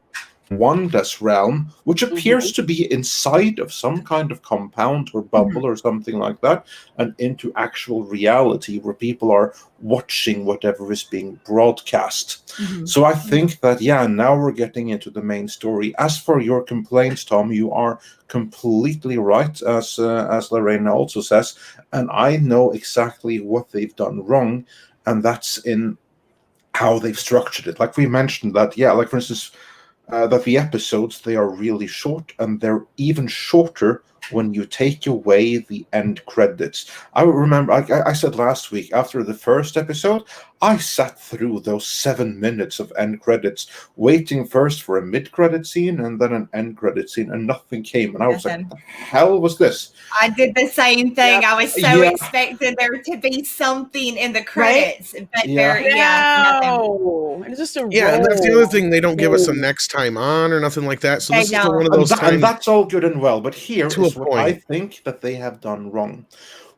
Wanda's realm, which appears to be inside of some kind of compound or bubble or something like that, and into actual reality where people are watching whatever is being broadcast. So I think that, now we're getting into the main story. As for your complaints, Tom, you are completely right, as Lorena also says, and I know exactly what they've done wrong, and that's in how they've structured it. Like we mentioned that, like for instance, that the episodes, they are really short, and they're even shorter when you take away the end credits. I remember I said last week, after the first episode, I sat through those 7 minutes of end credits, waiting first for a mid-credit scene and then an end credit scene, and nothing came. And I was like, what the hell was this? I did the same thing. Yeah. I was so expecting there to be something in the credits, but nothing. No. It's just a and that's the other thing. They don't give us a next time on or nothing like that. So this is one of those times. And that's all good and well. But here is what I think that they have done wrong.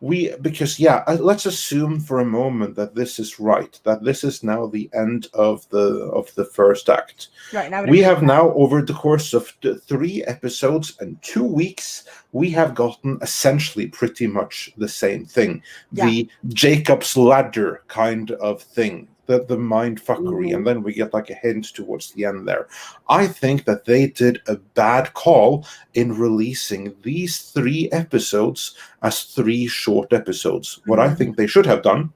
Let's assume for a moment that this is right, that this is now the end of the first act. Right, now we have now, over the course of 3 episodes and 2 weeks, we have gotten essentially pretty much the same thing. Yeah. The Jacob's Ladder kind of thing. The mind fuckery, and then we get like a hint towards the end there. I think that they did a bad call in releasing these 3 episodes as 3 short episodes. What I think they should have done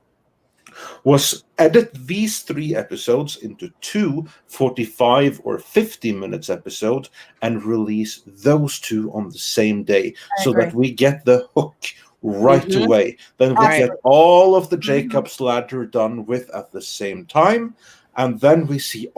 was edit these 3 episodes into 2 45 or 50 minutes episodes and release those 2 on the same day, so that we get the hook right away. Then we get all of the Jacob's Ladder done with at the same time, and then we see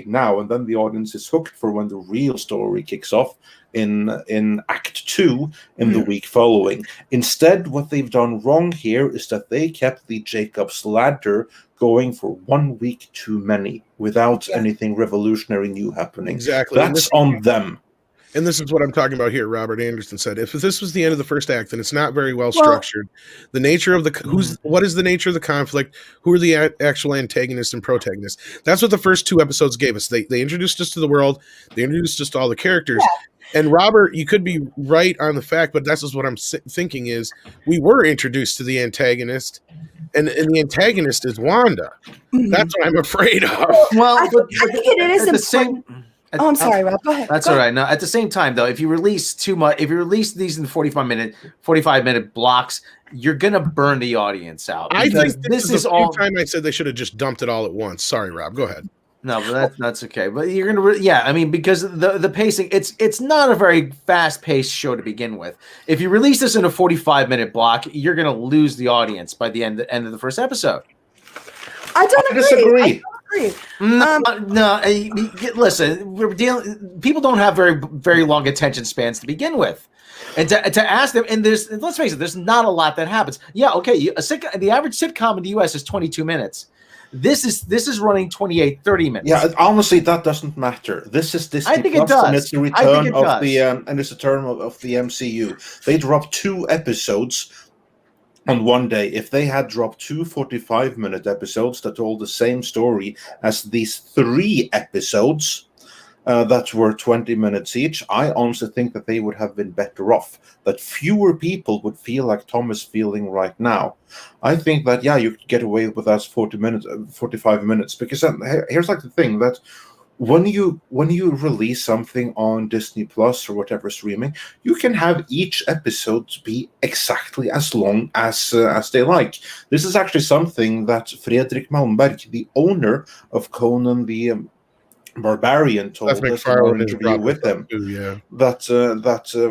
now, and then the audience is hooked for when the real story kicks off in Act 2 in the week following. Instead, what they've done wrong here is that they kept the Jacob's Ladder going for 1 week too many without anything revolutionary new happening. Exactly. That's on them. And this is what I'm talking about here. Robert Anderson said, if this was the end of the first act, then it's not very well structured. The nature of what is the nature of the conflict? Who are the actual antagonists and protagonists? That's what the first 2 episodes gave us. They introduced us to the world. They introduced us to all the characters. Yeah. And Robert, you could be right on the fact, but that's just what I'm thinking is we were introduced to the antagonist, and the antagonist is Wanda. That's what I'm afraid of. Well, I think it is important. I'm sorry, Rob. Go ahead. That's all right. Now, at the same time, though, if you release too much, if you release these in 45-minute blocks, you're gonna burn the audience out. I think this is all time I said they should have just dumped it all at once. Sorry, Rob. Go ahead. No, but that's okay. But you're gonna, I mean, because the pacing, it's not a very fast-paced show to begin with. If you release this in a 45-minute block, you're gonna lose the audience by the end of the first episode. I disagree. No, listen, people don't have very, very long attention spans to begin with. And to ask them, and let's face it, there's not a lot that happens. Yeah, okay, the average sitcom in the US is 22 minutes. This is running 28, 30 minutes. Yeah, honestly, that doesn't matter. This is Disney I think Plus, it does. And it's the return of the MCU. They dropped 2 episodes on one day. If they had dropped 2 45-minute episodes that told the same story as these 3 episodes that were 20 minutes each, I honestly think that they would have been better off. That fewer people would feel like Tom is feeling right now. I think that, you could get away with that 45 minutes, because here's like the thing that when you release something on Disney Plus or whatever streaming, you can have each episode be exactly as long as they like. This is actually something that Fredrik Malmberg, the owner of Conan the Barbarian, told us in our interview with them. That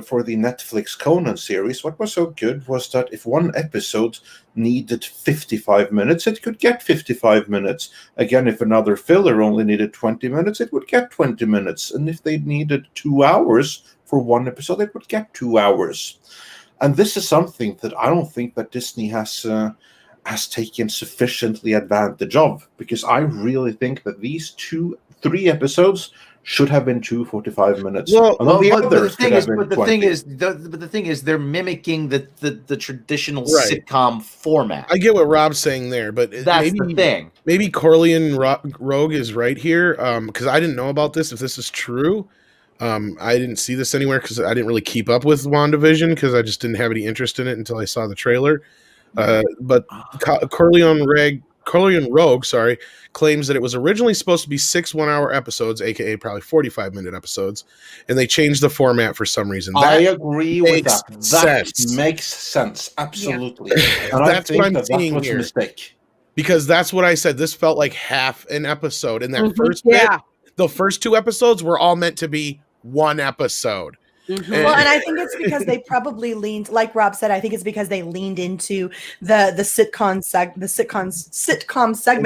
for the Netflix Conan series, what was so good was that if one episode needed 55 minutes, it could get 55 minutes. Again, if another filler only needed 20 minutes, it would get 20 minutes. And if they needed 2 hours for one episode, it would get 2 hours. And this is something that I don't think that Disney has taken sufficiently advantage of, because I really think that these 3 episodes should have been 2 45 minutes. But the thing is, they're mimicking the traditional sitcom format. I get what Rob's saying there, but that's the thing. Maybe Corleone Rogue is right here, because I didn't know about this. If this is true, I didn't see this anywhere because I didn't really keep up with WandaVision because I just didn't have any interest in it until I saw the trailer. But Corleone Rogue, claims that it was originally supposed to be 6 one-hour episodes, aka probably 45-minute episodes, and they changed the format for some reason. I agree with that. That makes sense, absolutely. Yeah. And that's what I'm seeing here. A mistake. Because that's what I said. This felt like half an episode, and that first bit, the first 2 episodes were all meant to be one episode. Mm-hmm. Well, and I think it's because they probably leaned, like Rob said, I think it's because they leaned into the sitcom segment,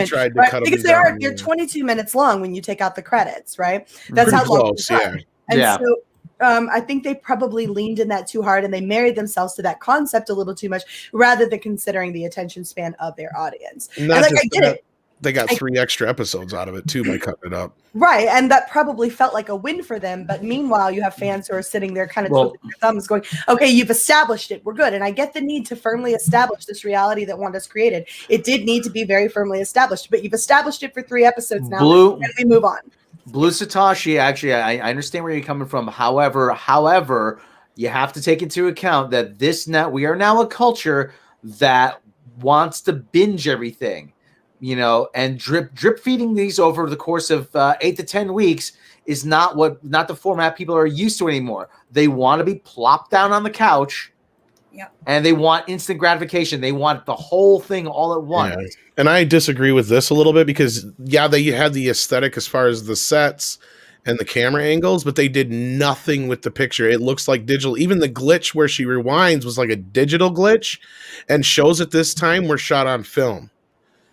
tried to right? cut Because them they're down, 22 minutes long when you take out the credits, right? That's Pretty how long close, yeah. And so I think they probably leaned in that too hard, and they married themselves to that concept a little too much, rather than considering the attention span of their audience. And like, I get it. They got 3 extra episodes out of it too by cutting it up. Right, and that probably felt like a win for them. But meanwhile, you have fans who are sitting there kind of twiddling their thumbs going, okay, you've established it. We're good. And I get the need to firmly establish this reality that Wanda's created. It did need to be very firmly established, but you've established it for 3 episodes now, and we move on. Blue Satoshi, actually, I understand where you're coming from. However, you have to take into account that we are now a culture that wants to binge everything. And drip feeding these over the course of 8 to 10 weeks is not the format people are used to anymore. They want to be plopped down on the couch, and they want instant gratification. They want the whole thing all at once. Yeah. And I disagree with this a little bit because they had the aesthetic as far as the sets and the camera angles, but they did nothing with the picture. It looks like digital. Even the glitch where she rewinds was like a digital glitch, and shows at this time were shot on film.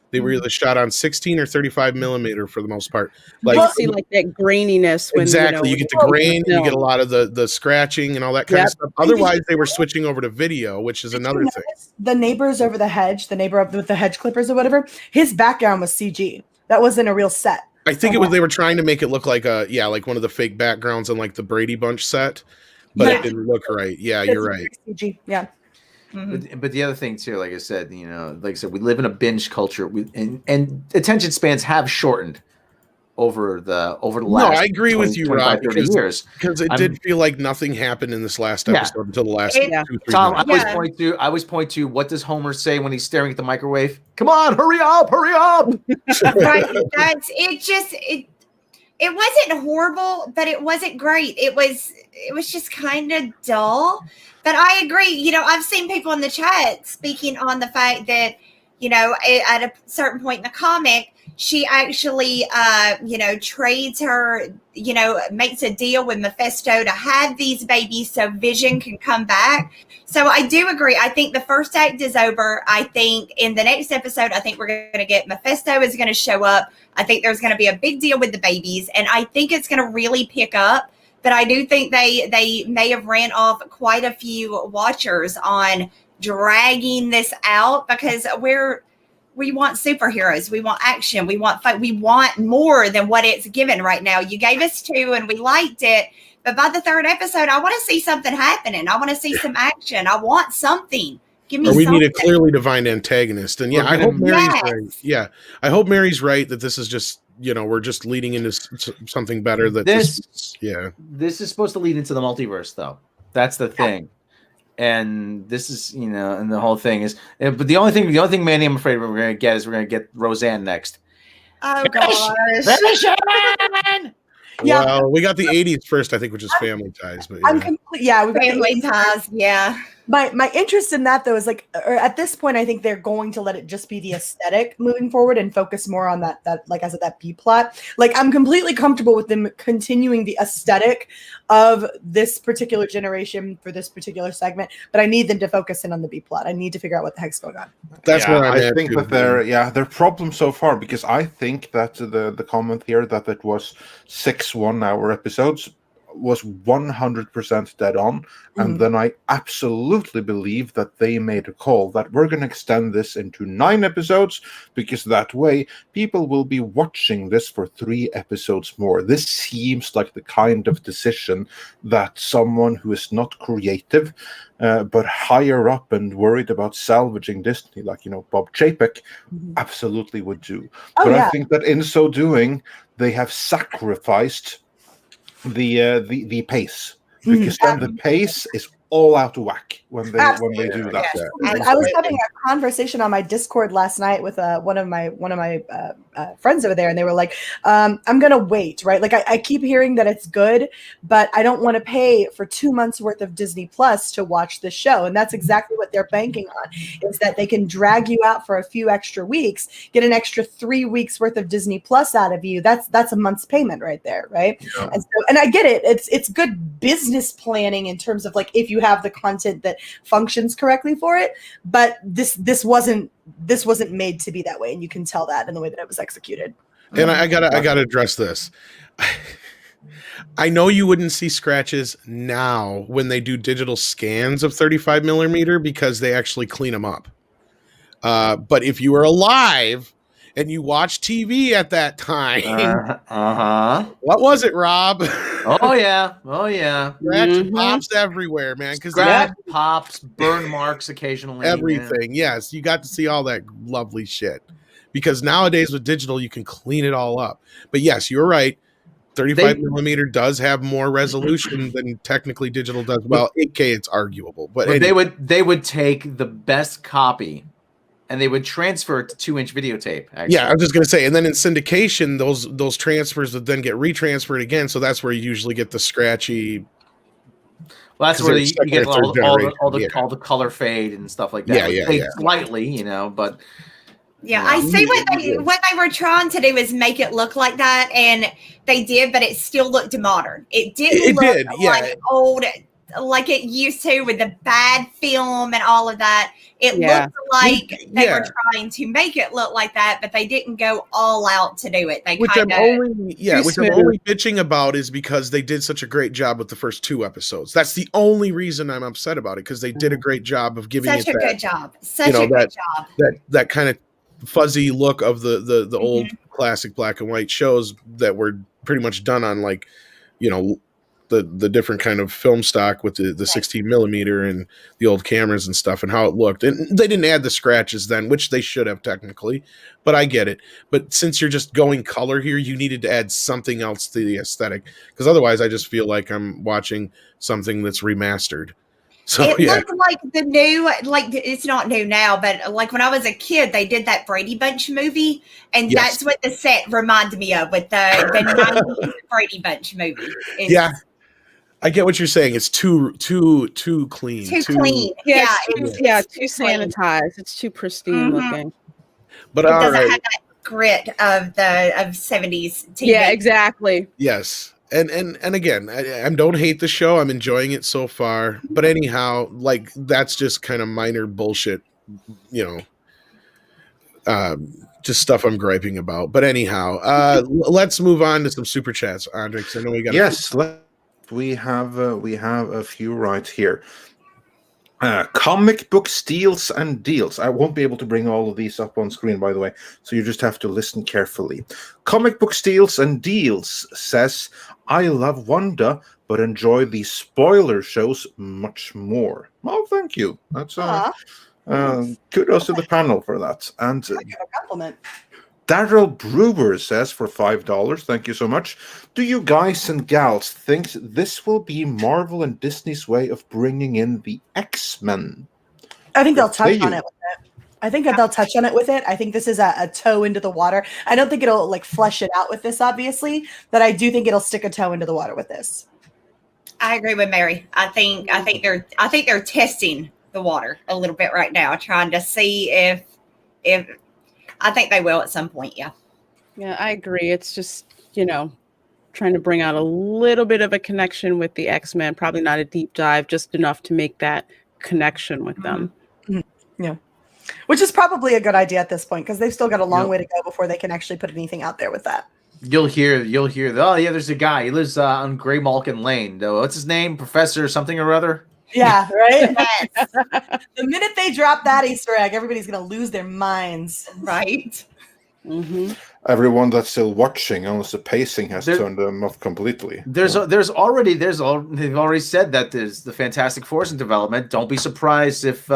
They were either shot on 16 or 35 millimeter for the most part. Like, you see like that graininess. When, exactly. You get the grain, you get a lot of the scratching and all that kind of stuff. Otherwise, they were switching over to video, which is another thing. The neighbors over the hedge, the neighbor with the hedge clippers or whatever, his background was CG. That wasn't a real set. I think they were trying to make it look like like one of the fake backgrounds on like the Brady Bunch set, but it didn't look right. Yeah, you're right. CG. Yeah. Mm-hmm. But the other thing too, like I said, we live in a binge culture, and attention spans have shortened over the last. No, I agree with you, Rob, 30 years, because it did feel like nothing happened in this last episode until the last 2-3 Tom, minutes. I always point to what does Homer say when he's staring at the microwave? Come on, hurry up! Right, it wasn't horrible, but it wasn't great. It was just kind of dull. But I agree. I've seen people in the chat speaking on the fact that, at a certain point in the comic, she actually, trades her, makes a deal with Mephisto to have these babies so Vision can come back. So I do agree. I think the first act is over. I think in the next episode, I think we're going to get Mephisto is going to show up. I think there's going to be a big deal with the babies, and I think it's going to really pick up. But I do think they may have ran off quite a few watchers on dragging this out, because we want superheroes, we want action, we want fight, we want more than what it's given right now. You gave us 2 and we liked it, but by the 3rd episode, I want to see something happening. I want to see some action. I want something. Give me or we something. need a clearly defined antagonist. And I hope Mary's right. Yeah, I hope Mary's right that this is just, we're just leading into something better. This is supposed to lead into the multiverse, though. That's the thing. And this is, and the whole thing is, but the only thing, Mandy, I'm afraid we're going to get Roseanne next. Oh gosh. Yeah. Well, we got the 80s first, I think, which is Family Ties. But I'm complete. Yeah, we got Family Ties. Yeah. My interest in that, though, is like, or at this point, I think they're going to let it just be the aesthetic moving forward and focus more on that like I said, that B plot. Like, I'm completely comfortable with them continuing the aesthetic of this particular generation for this particular segment, but I need them to focus in on the B plot. I need to figure out what the heck's going on. That's what I think that their problem so far, because I think that the comment here that it was 6 1-hour episodes was 100% dead on. And then I absolutely believe that they made a call that we're going to extend this into 9 episodes, because that way people will be watching this for 3 episodes more. This seems like the kind of decision that someone who is not creative but higher up and worried about salvaging Disney, like Bob Chapek, absolutely would do. I think that in so doing, they have sacrificed the pace, because then the pace is all out of whack when they do that. I was having a conversation on my Discord last night with one of my friends over there, and they were like, "I'm gonna wait, right? Like I keep hearing that it's good, but I don't want to pay for 2 months worth of Disney Plus to watch the show." And that's exactly what they're banking on, is that they can drag you out for a few extra weeks, get an extra 3 weeks worth of Disney Plus out of you. That's a month's payment right there, right? Yeah. And I get it. It's good business planning in terms of like if you have the content that functions correctly for it, but this wasn't made to be that way, and you can tell that in the way that it was executed. And I gotta address this. I know you wouldn't see scratches now when they do digital scans of 35 millimeter because they actually clean them up. But if you were alive and you watched TV at that time, what was it, Rob? Oh yeah. Scratch pops everywhere, man. Because scratch pops, burn marks occasionally. Everything, yes. You got to see all that lovely shit. Because nowadays with digital, you can clean it all up. But yes, you're right. 35 millimeter does have more resolution than technically digital does. Well, 8K, it's arguable. But anyway. they would take the best copy and they would transfer it to 2-inch videotape. Actually. Yeah, I was just going to say, and then in syndication, those transfers would then get retransferred again. So that's where you usually get the scratchy. Well, that's where you get all the color fade and stuff like that. Yeah. Slightly, but. Yeah, I see what they were trying to do is make it look like that, and they did, but it still looked modern. It didn't look like old, like it used to with the bad film and all of that. It looked like they were trying to make it look like that, but they didn't go all out to do it. Which I'm only bitching about is because they did such a great job with the first 2 episodes. That's the only reason I'm upset about it, because they did a great job of giving such a good job. That kind of fuzzy look of the old classic black and white shows that were pretty much done on the different kind of film stock with the 16 millimeter and the old cameras and stuff and how it looked. And they didn't add the scratches then, which they should have technically, but I get it. But since you're just going color here, you needed to add something else to the aesthetic, because otherwise I just feel like I'm watching something that's remastered. So, it looked like the new, like it's not new now, but like when I was a kid, they did that Brady Bunch movie, and that's what the set reminded me of with the 90s Brady Bunch movie. I get what you're saying. It's too clean. Too clean. Too sanitized. It's too pristine looking. But it doesn't have that grit of 70s TV. Yeah, exactly. Yes. And again, I don't hate the show. I'm enjoying it so far. But anyhow, like that's just kind of minor bullshit, just stuff I'm griping about. But anyhow, let's move on to some super chats, Andre, because I know we got. Yes, we have a few right here. Comic book steals and deals. I won't be able to bring all of these up on screen, by the way, so you just have to listen carefully. Comic book steals and deals says, I love Wanda, but enjoy the spoiler shows much more. Oh, thank you. That's kudos to the panel for that. And I give a compliment. Daryl Brewer says for $5, thank you so much. Do you guys and gals think this will be Marvel and Disney's way of bringing in the X-Men? I think they'll touch on it with it. I think this is a toe into the water. I don't think it'll like flesh it out with this, obviously, but I do think it'll stick a toe into the water with this. I agree with Mary. I think they're testing the water a little bit right now, trying to see if I think they will at some point. Yeah, I agree. It's just, trying to bring out a little bit of a connection with the X-Men, probably not a deep dive, just enough to make that connection with them. Yeah. Which is probably a good idea at this point, because they've still got a long way to go before they can actually put anything out there with that. You'll hear there's a guy. He lives on Gray Malkin Lane, though. What's his name? Professor something or other? Yeah, right? The minute they drop that Easter egg, everybody's going to lose their minds. Right? Mm-hmm. Everyone that's still watching, unless the pacing has turned them off completely. They've already said that there's the Fantastic Four in development. Don't be surprised if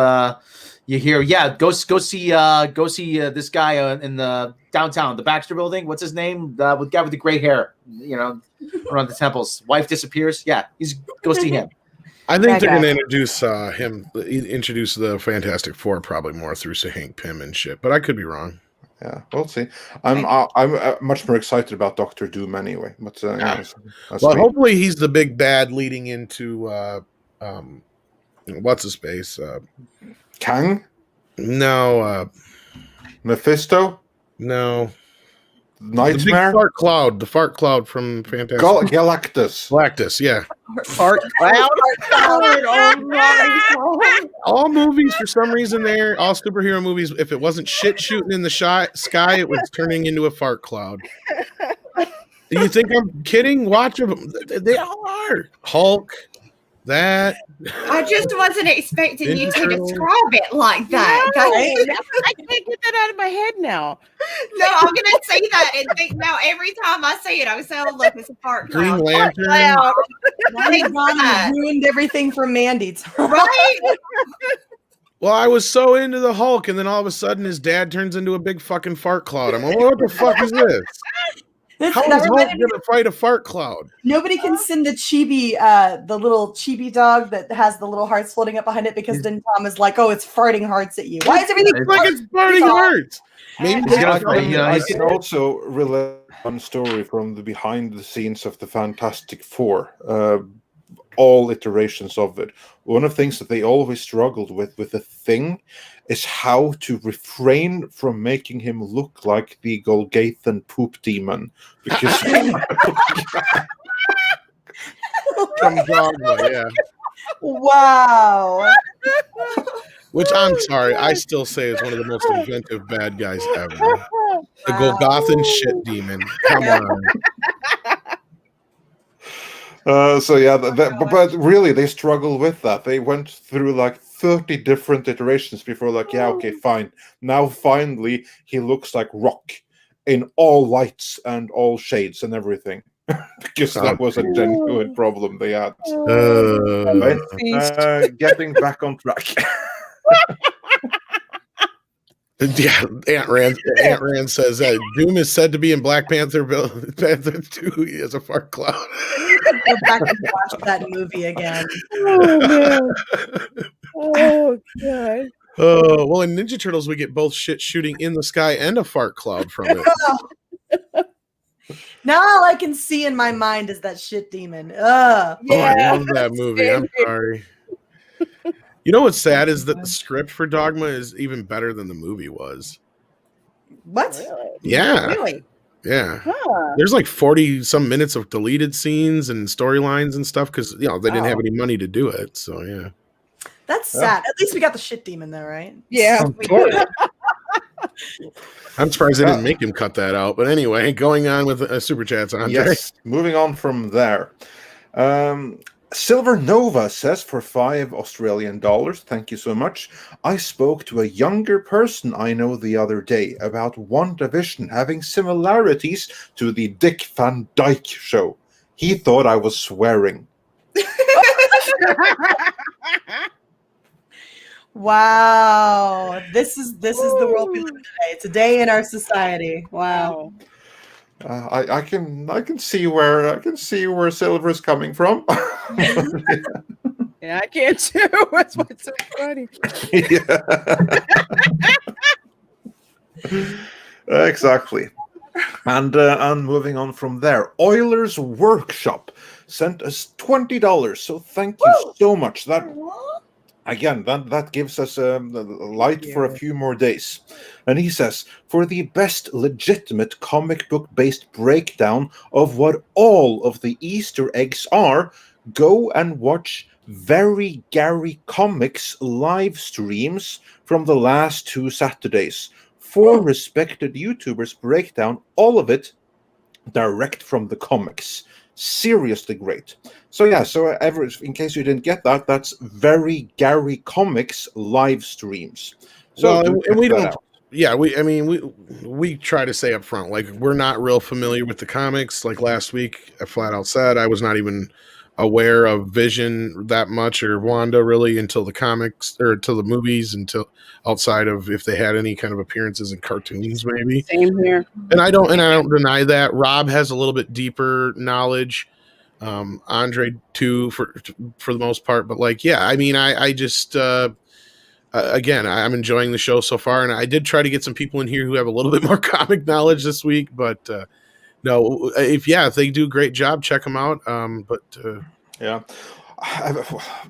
you hear, go see this guy in the downtown, the Baxter Building. What's his name? The guy with the gray hair, around the temples. Wife disappears. Yeah, go see him. I think they're going to introduce introduce the Fantastic Four probably more through Hank Pym and shit, but I could be wrong. Yeah, we'll see. I'm much more excited about Doctor Doom anyway. But hopefully he's the big bad leading into what's his face? Kang? No. Mephisto? No. Nightmare? The fart cloud from Fantastic Galactus, yeah. Fart cloud. All movies for some reason all superhero movies, if it wasn't shit shooting in the sky, it was turning into a fart cloud. Do you think I'm kidding? Watch them. They all are. Hulk. That I just wasn't expecting you to describe it like that. No, I can't get that out of my head now. No, I'm gonna say that and think now every time I say it, I say, "Oh, look, it's a fart cloud." Green Lantern. Ruined everything for Mandy. Right? Well, I was so into the Hulk, and then all of a sudden, his dad turns into a big fucking fart cloud. I'm like, what the fuck is this? How is Hulk gonna fight a fart cloud? Nobody can send the chibi, the little chibi dog that has the little hearts floating up behind it because then Tom is like, "Oh, it's farting hearts at you." Why is everything like it's farting hearts? Maybe I can also relate one story from the behind the scenes of the Fantastic Four. All iterations of it. One of the things that they always struggled with the Thing is how to refrain from making him look like the Golgathan poop demon. Because from Dogma, yeah. Wow. Which I'm sorry, I still say is one of the most inventive bad guys ever. The Golgothan shit demon. Come on. But really, they struggle with that. They went through like 30 different iterations before, like, yeah, okay, fine. Now, finally, he looks like Rock in all lights and all shades and everything. Because that was a genuine problem they had. Getting back on track. Yeah, Aunt Rand says that Doom is said to be in Black Panther 2. He has a fart cloud. Go back and watch that movie again. Oh man! Oh god! Oh well, in Ninja Turtles, we get both shit shooting in the sky and a fart cloud from it. Now all I can see in my mind is that shit demon. I love that movie. I'm sorry. You know what's sad is that the script for Dogma is even better than the movie was. What? Really? Yeah. Really? Yeah. Huh. There's like 40 some minutes of deleted scenes and storylines and stuff because they didn't have any money to do it. So yeah. That's sad. At least we got the shit demon though, right? Yeah. I'm surprised they didn't make him cut that out. But anyway, going on with super chats, Andre. Yes. Moving on from there. Silver Nova says for $5 thank you so much. I spoke to a younger person I know the other day about WandaVision having similarities to the Dick Van Dyke show. He thought I was swearing. Wow. This is the world we live in today. It's a day in our society. Wow. I can see where Silver is coming from. Yeah, I can too. That's what's so funny. Exactly. And moving on from there, Oilers Workshop sent us $20. So thank you so much. That gives us a light for a few more days. And he says, for the best legitimate comic book based breakdown of what all of the Easter eggs are, go and watch Very Gary Comics live streams from the last 2 Saturdays. 4 respected YouTubers break down all of it direct from the comics. Seriously great. So in case you didn't get that, that's Very Gary Comics live streams. So and we don't. Yeah, we try to say up front, like, we're not real familiar with the comics. Like last week, I flat out said I was not even aware of Vision that much or Wanda really until the comics or until the movies, until outside of if they had any kind of appearances in cartoons, maybe. Same here. And I don't deny that. Rob has a little bit deeper knowledge. Andre too for the most part. But like, yeah, I mean, I just again, I'm enjoying the show so far, and I did try to get some people in here who have a little bit more comic knowledge this week, but no, if they do a great job, check them out. Yeah.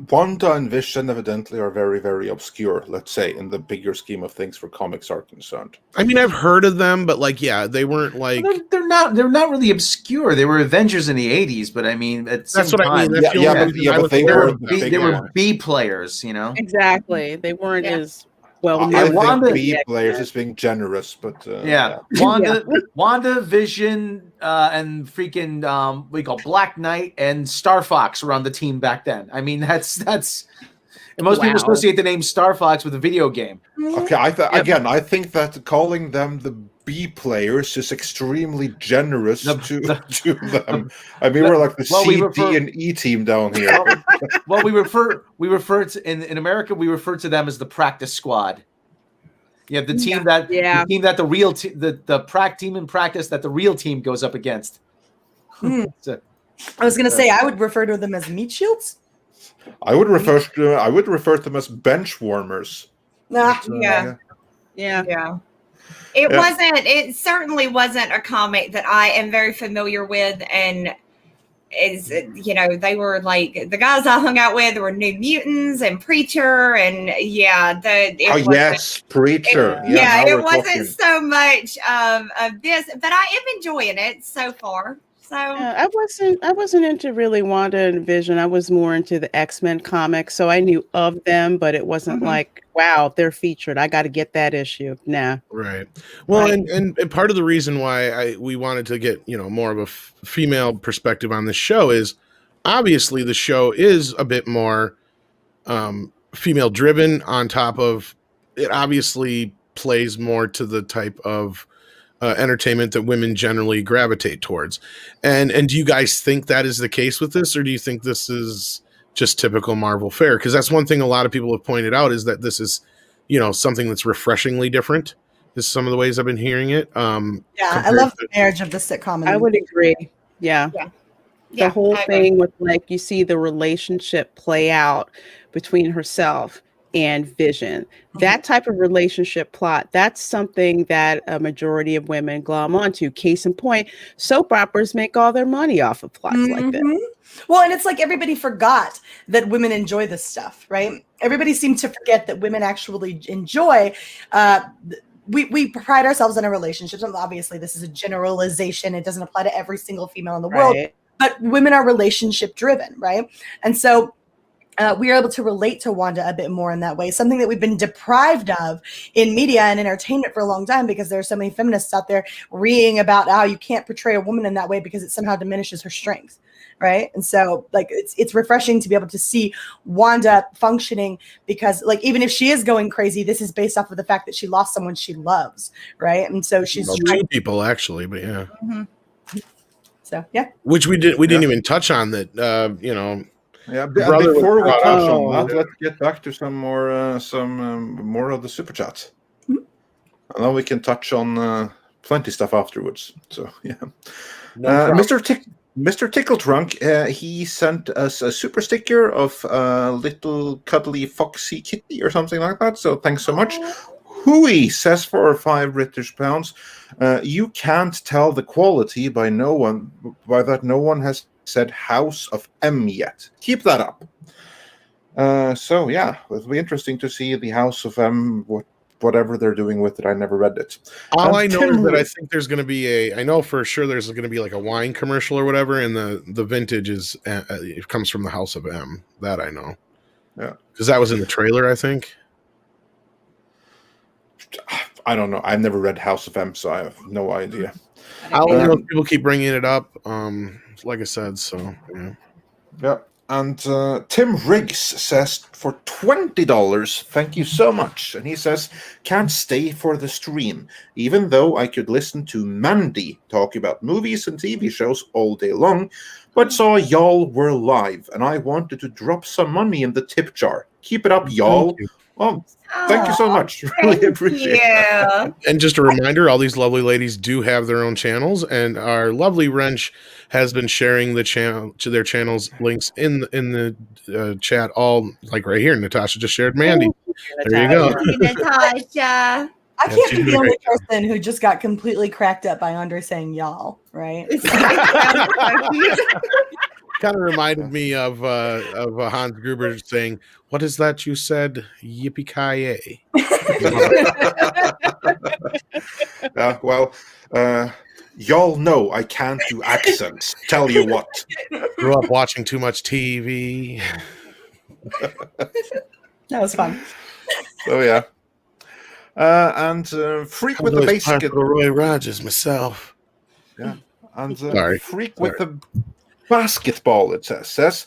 Wanda and Vision evidently are very, very obscure, let's say, in the bigger scheme of things for comics are concerned. I mean, I've heard of them, but like, yeah, they weren't like they're not really obscure. They were Avengers in the 80s, but I mean, that's what I mean. That's but they were B players, you know. Exactly, they weren't as well known. I think B players is being generous, but Wanda, Vision, and freaking what do you call Black Knight and Star Fox were on the team back then. I mean, that's and most people associate the name Star Fox with a video game. Okay, I think that calling them the B players is extremely generous to them. I mean, we're like the D and E team down here. Well, we refer to in America, we refer to them as the practice squad. You have the team the team that the real the prac team in practice that the real team goes up against. So, I was going to say I would refer to them as meat shields. I would refer to them as bench warmers. Yeah. It certainly wasn't a comic that I am very familiar with, and they were like the guys I hung out with were New Mutants and Preacher, and Preacher. It wasn't so much of this, but I am enjoying it so far. So I wasn't into really Wanda and Vision. I was more into the X-Men comics, so I knew of them, but it wasn't like, wow, they're featured. I got to get that issue. Nah. Right. Well, and part of the reason why we wanted to get more of a female perspective on this show is obviously the show is a bit more female driven. On top of it, obviously plays more to the type of entertainment that women generally gravitate towards. And do you guys think that is the case with this, or do you think this is just typical Marvel fare? Because that's one thing a lot of people have pointed out is that this is, something that's refreshingly different. This is some of the ways I've been hearing it. I love the marriage of the sitcom. I would agree. Yeah. The whole thing with you see the relationship play out between herself and Vision. That type of relationship plot, that's something that a majority of women glom onto. Case in point, soap operas make all their money off of plots like this. Well, and it's like everybody forgot that women enjoy this stuff, right? Everybody seemed to forget that women actually enjoy we pride ourselves in our relationships. And obviously, this is a generalization. It doesn't apply to every single female in the world. But women are relationship driven, right? And so we are able to relate to Wanda a bit more in that way, something that we've been deprived of in media and entertainment for a long time, because there are so many feminists out there reading about how you can't portray a woman in that way because it somehow diminishes her strength, right? And so it's refreshing to be able to see Wanda functioning, because even if she is going crazy, this is based off of the fact that she lost someone she loves, right? And so she's two people actually, but yeah. So yeah, which we didn't even touch on that. Yeah, before we touch on that, let's get back to some more of the super chats, and then we can touch on plenty stuff afterwards. So yeah, Mr. Tickle Trunk, he sent us a super sticker of a little cuddly foxy kitty or something like that. So thanks so much. Hui says 4 or 5 British pounds. You can't tell the quality by that no one has said House of M yet. Keep that up. So yeah, it'll be interesting to see the House of M, whatever they're doing with it. I never read it. All I know is that I think there's going to be I know for sure there's going to be like a wine commercial or whatever, and the vintage is it comes from the House of M. That I know. Yeah, because that was in the trailer, I think. I don't know. I've never read House of M, so I have no idea. I don't know if people keep bringing it up. Like I said, so yeah. Yeah. And Tim Riggs says for $20, thank you so much. And he says, can't stay for the stream, even though I could listen to Mandy talk about movies and TV shows all day long. but saw y'all were live, and I wanted to drop some money in the tip jar. Keep it up, y'all. Well, thank you so much. Really appreciate it. And just a reminder, all these lovely ladies do have their own channels, and our lovely Wrench has been sharing the channel to their channels links in the chat, all like right here. Natasha just shared Mandy. There you go. Natasha. I can't be the only person who just got completely cracked up by Andre saying y'all, right? Kind of reminded me of Hans Gruber saying, "What is that you said? Yippee-ki-yay." Well, y'all know I can't do accents. Tell you what. Grew up watching too much TV. That was fun. So yeah. And Freak with the Basket. Roy Rogers myself. Yeah. And Freak Sorry. with the Basketball, it says,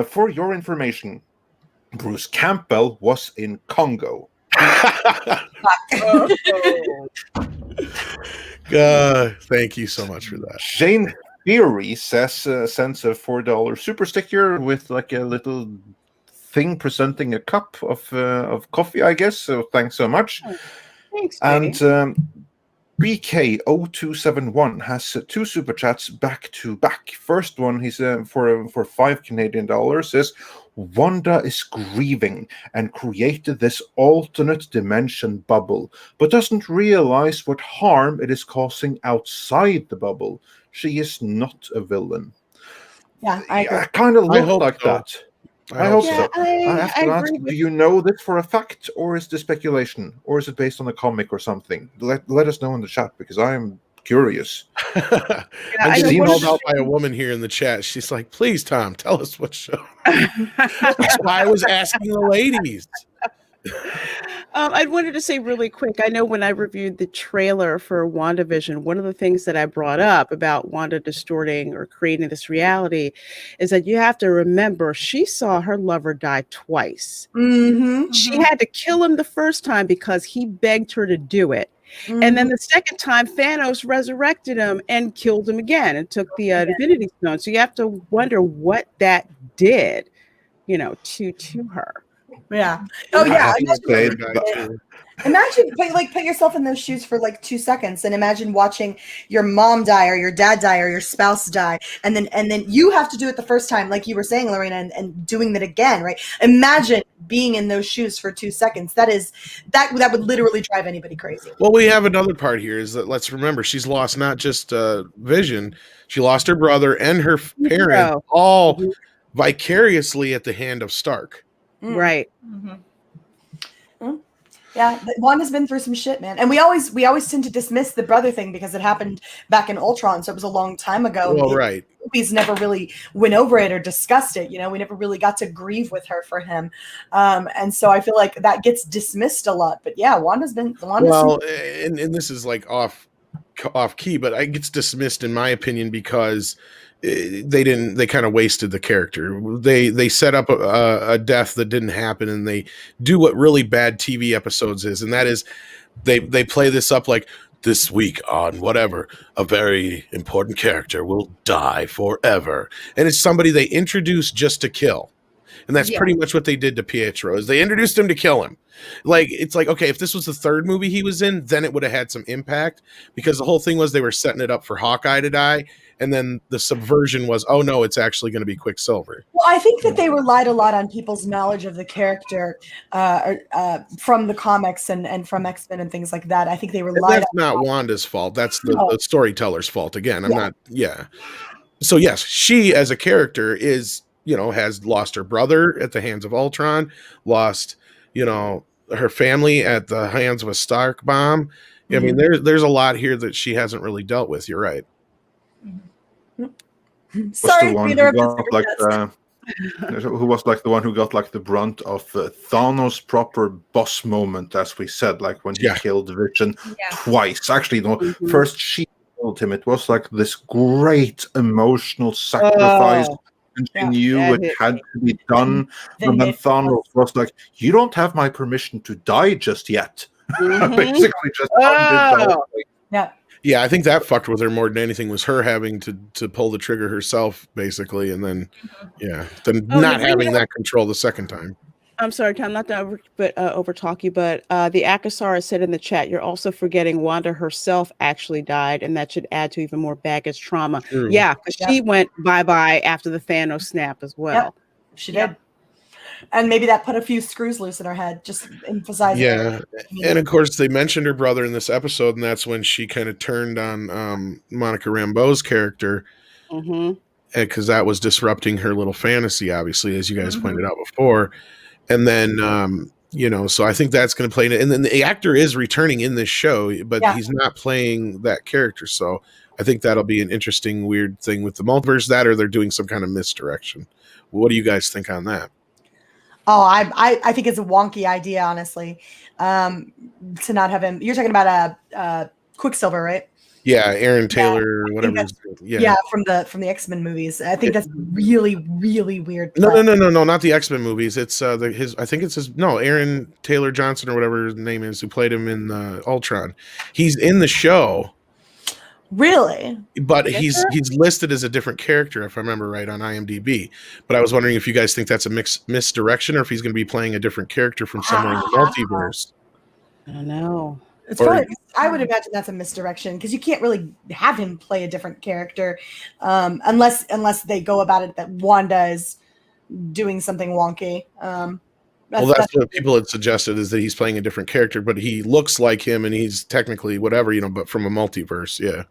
for your information, Bruce Campbell was in Congo. Thank you so much for that. Jane Theory says sends a $4 super sticker with like a little thing presenting a cup of coffee, I guess. So thanks so much. Thanks, and BK0271 has 2 super chats back to back. First one, he's for $5 Canadian says, Wanda is grieving and created this alternate dimension bubble, but doesn't realize what harm it is causing outside the bubble. She is not a villain. Yeah, I agree. Kind of look like so. that. I hope Yeah, so. I have to ask, do you know this for a fact, or is this speculation, or is it based on a comic or something? Let us know in the chat, because I am curious. I'm being called out by a woman here in the chat. She's like, please, Tom, tell us what show. That's why I was asking the ladies. I wanted to say really quick, I know when I reviewed the trailer for WandaVision, one of the things that I brought up about Wanda distorting or creating this reality is that you have to remember she saw her lover die twice. Mm-hmm. She had to kill him the first time because he begged her to do it. Mm-hmm. And then the second time, Thanos resurrected him and killed him again and took the Infinity Stone. So you have to wonder what that did, to her. Yeah. Oh yeah. Imagine put yourself in those shoes for like 2 seconds, and imagine watching your mom die or your dad die or your spouse die, and then you have to do it the first time, like you were saying, Lorena, and doing that again, right? Imagine being in those shoes for 2 seconds. That would literally drive anybody crazy. Well, we have another part here is that let's remember she's lost not just Vision, she lost her brother and her parent all vicariously at the hand of Stark. Right. Mm-hmm. Yeah, Wanda's been through some shit, man, and we always tend to dismiss the brother thing because it happened back in Ultron, so it was a long time ago. Well, right. Movies never really went over it or discussed it. We never really got to grieve with her for him, and so I feel like that gets dismissed a lot. But yeah, Wanda's and this is like off key, but it gets dismissed in my opinion because they kind of wasted the character. They set up a death that didn't happen, and they do what really bad TV episodes is, and that is they play this up like this week on whatever, a very important character will die forever, and it's somebody they introduced just to kill. And that's pretty much what they did to Pietro, is they introduced him to kill him. Like, it's like, okay, if this was the third movie he was in, then it would have had some impact, because the whole thing was they were setting it up for Hawkeye to die. And then the subversion was, oh no, it's actually going to be Quicksilver. Well, I think that they relied a lot on people's knowledge of the character from the comics and from X-Men and things like that. I think they relied. That's not Wanda's fault. That's the storyteller's fault. Again, I'm not. Yeah. So yes, she as a character is, has lost her brother at the hands of Ultron, lost, her family at the hands of a Stark bomb. Mm-hmm. I mean, there's a lot here that she hasn't really dealt with. You're right. Sorry, who was like the one who got like the brunt of Thanos' proper boss moment, as we said, like when he killed Vision twice. Actually, first she killed him. It was like this great emotional sacrifice. And she knew it had to be done. And then Thanos was like, you don't have my permission to die just yet. Basically just undid the whole thing. Yeah. Yeah, I think that fucked with her more than anything was her having to pull the trigger herself, basically, and then not having that control the second time. I'm sorry, Tom, not to over talk you, but the Akasara said in the chat, you're also forgetting Wanda herself actually died, and that should add to even more baggage trauma. True. Yeah, because she went bye-bye after the Thanos snap as well. Yep, she did. And maybe that put a few screws loose in her head, just emphasizing. Yeah, and of course they mentioned her brother in this episode, and that's when she kind of turned on Monica Rambeau's character, because that was disrupting her little fantasy, obviously, as you guys pointed out before. And then, so I think that's going to play in it. And then the actor is returning in this show, but he's not playing that character. So I think that'll be an interesting, weird thing with the multiverse, that or they're doing some kind of misdirection. What do you guys think on that? Oh, I think it's a wonky idea, honestly, to not have him. You're talking about Quicksilver, right? Yeah, Aaron Taylor, whatever. From the X-Men movies. I think that's really, really weird. No, not the X-Men movies. It's Aaron Taylor Johnson or whatever his name is, who played him in Ultron. He's in the show. Really? But he's listed as a different character, if I remember right, on IMDb. But I was wondering if you guys think that's a misdirection, or if he's going to be playing a different character from somewhere in the multiverse. I don't know. It's funny. I would imagine that's a misdirection because you can't really have him play a different character unless they go about it that Wanda is doing something wonky. That's what people had suggested, is that he's playing a different character, but he looks like him and he's technically whatever, but from a multiverse. Yeah.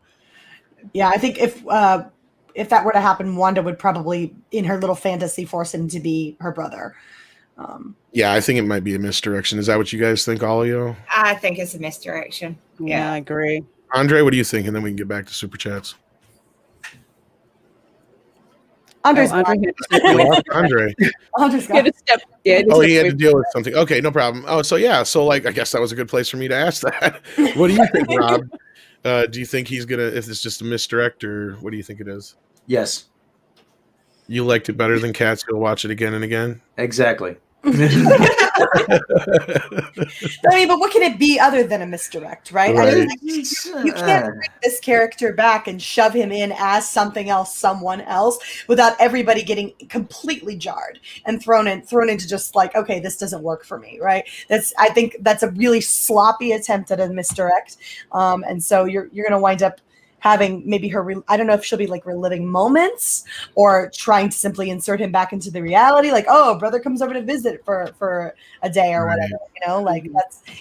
Yeah, I think if that were to happen, Wanda would probably, in her little fantasy, force him to be her brother. Yeah, I think it might be a misdirection. Is that what you guys think, all of you? I think it's a misdirection. Yeah, I agree. Andre, what do you think? And then we can get back to super chats. Andre's Andre. Andre's got he had to deal with something. Okay, no problem. Oh, so I guess that was a good place for me to ask that. What do you think, Rob? Do you think he's gonna, if it's just a misdirect, or what do you think it is? Yes. You liked it better than Cats? You'll watch it again and again? Exactly. I mean, but what can it be other than a misdirect, right? Right. I mean, you can't bring this character back and shove him in as something else, someone else, without everybody getting completely jarred and thrown into just like, okay, this doesn't work for me, right? I think that's a really sloppy attempt at a misdirect, and so you're going to wind up having maybe her, I don't know if she'll be like reliving moments or trying to simply insert him back into the reality. Like, oh, brother comes over to visit for a day or whatever,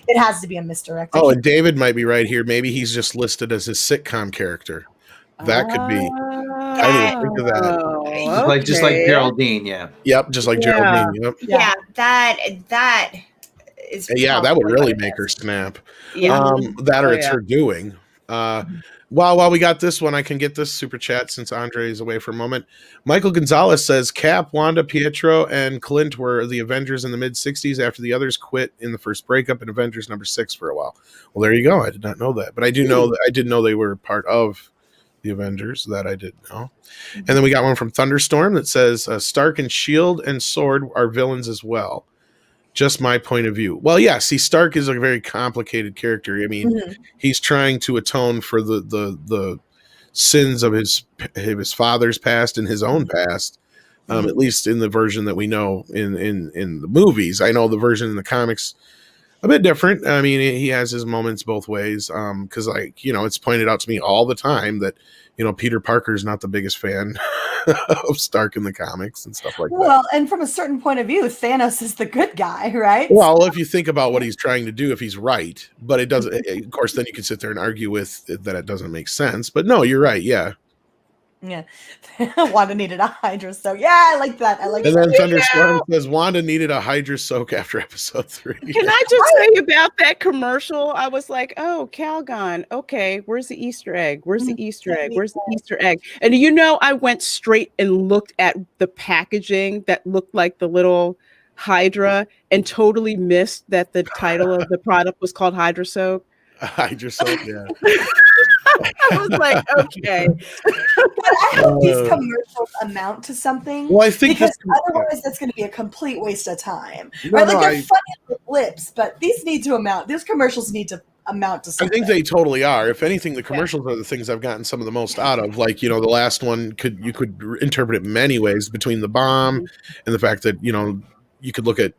it has to be a misdirect. Oh, and David might be right here. Maybe he's just listed as his sitcom character. That could be. I didn't think of that. Just like Geraldine, yeah. Yep, just like Geraldine. Yep. Yeah, that is. Yeah, that would really make her snap. Yeah. It's her doing. While we got this one, I can get this super chat since Andre is away for a moment. Michael Gonzalez says Cap, Wanda, Pietro, and Clint were the Avengers in the mid-'60s after the others quit in the first breakup in Avengers number 6 for a while. Well, there you go. I did not know that, but I do know that I did know they were part of the Avengers. That I did know. And then we got one from Thunderstorm that says Stark and Shield and Sword are villains as well. Just my point of view. Well, yeah, see, Stark is a very complicated character. I mean, he's trying to atone for the sins of his father's past and his own past, at least in the version that we know in the movies. I know the version in the comics a bit different. I mean, he has his moments both ways, because it's pointed out to me all the time that Peter Parker is not the biggest fan of Stark in the comics and stuff like that. Well, and from a certain point of view, Thanos is the good guy, right? Well, if you think about what he's trying to do, if he's right, but it doesn't, of course, then you can sit there and argue with that it doesn't make sense. But no, you're right. Yeah. Yeah. Wanda needed a Hydra soak. Yeah, I like that. And then Thunderstorm says Wanda needed a Hydra soak after episode 3. Can I just tell you about that commercial? I was like, oh, Calgon. Okay, where's the Easter egg? Where's the Easter egg? Where's the Easter egg? And I went straight and looked at the packaging that looked like the little Hydra and totally missed that the title of the product was called Hydra Soak. Hydra Soak, yeah. I was like, okay. But I hope these commercials amount to something. Well, I think because otherwise that's going to be a complete waste of time. Right? They're funny with lips, but these need to amount. These commercials need to amount to I something. think they totally are. If anything, the commercials are the things I've gotten some of the most out of. Like, the last one you could interpret it many ways, between the bomb and the fact that, you could look at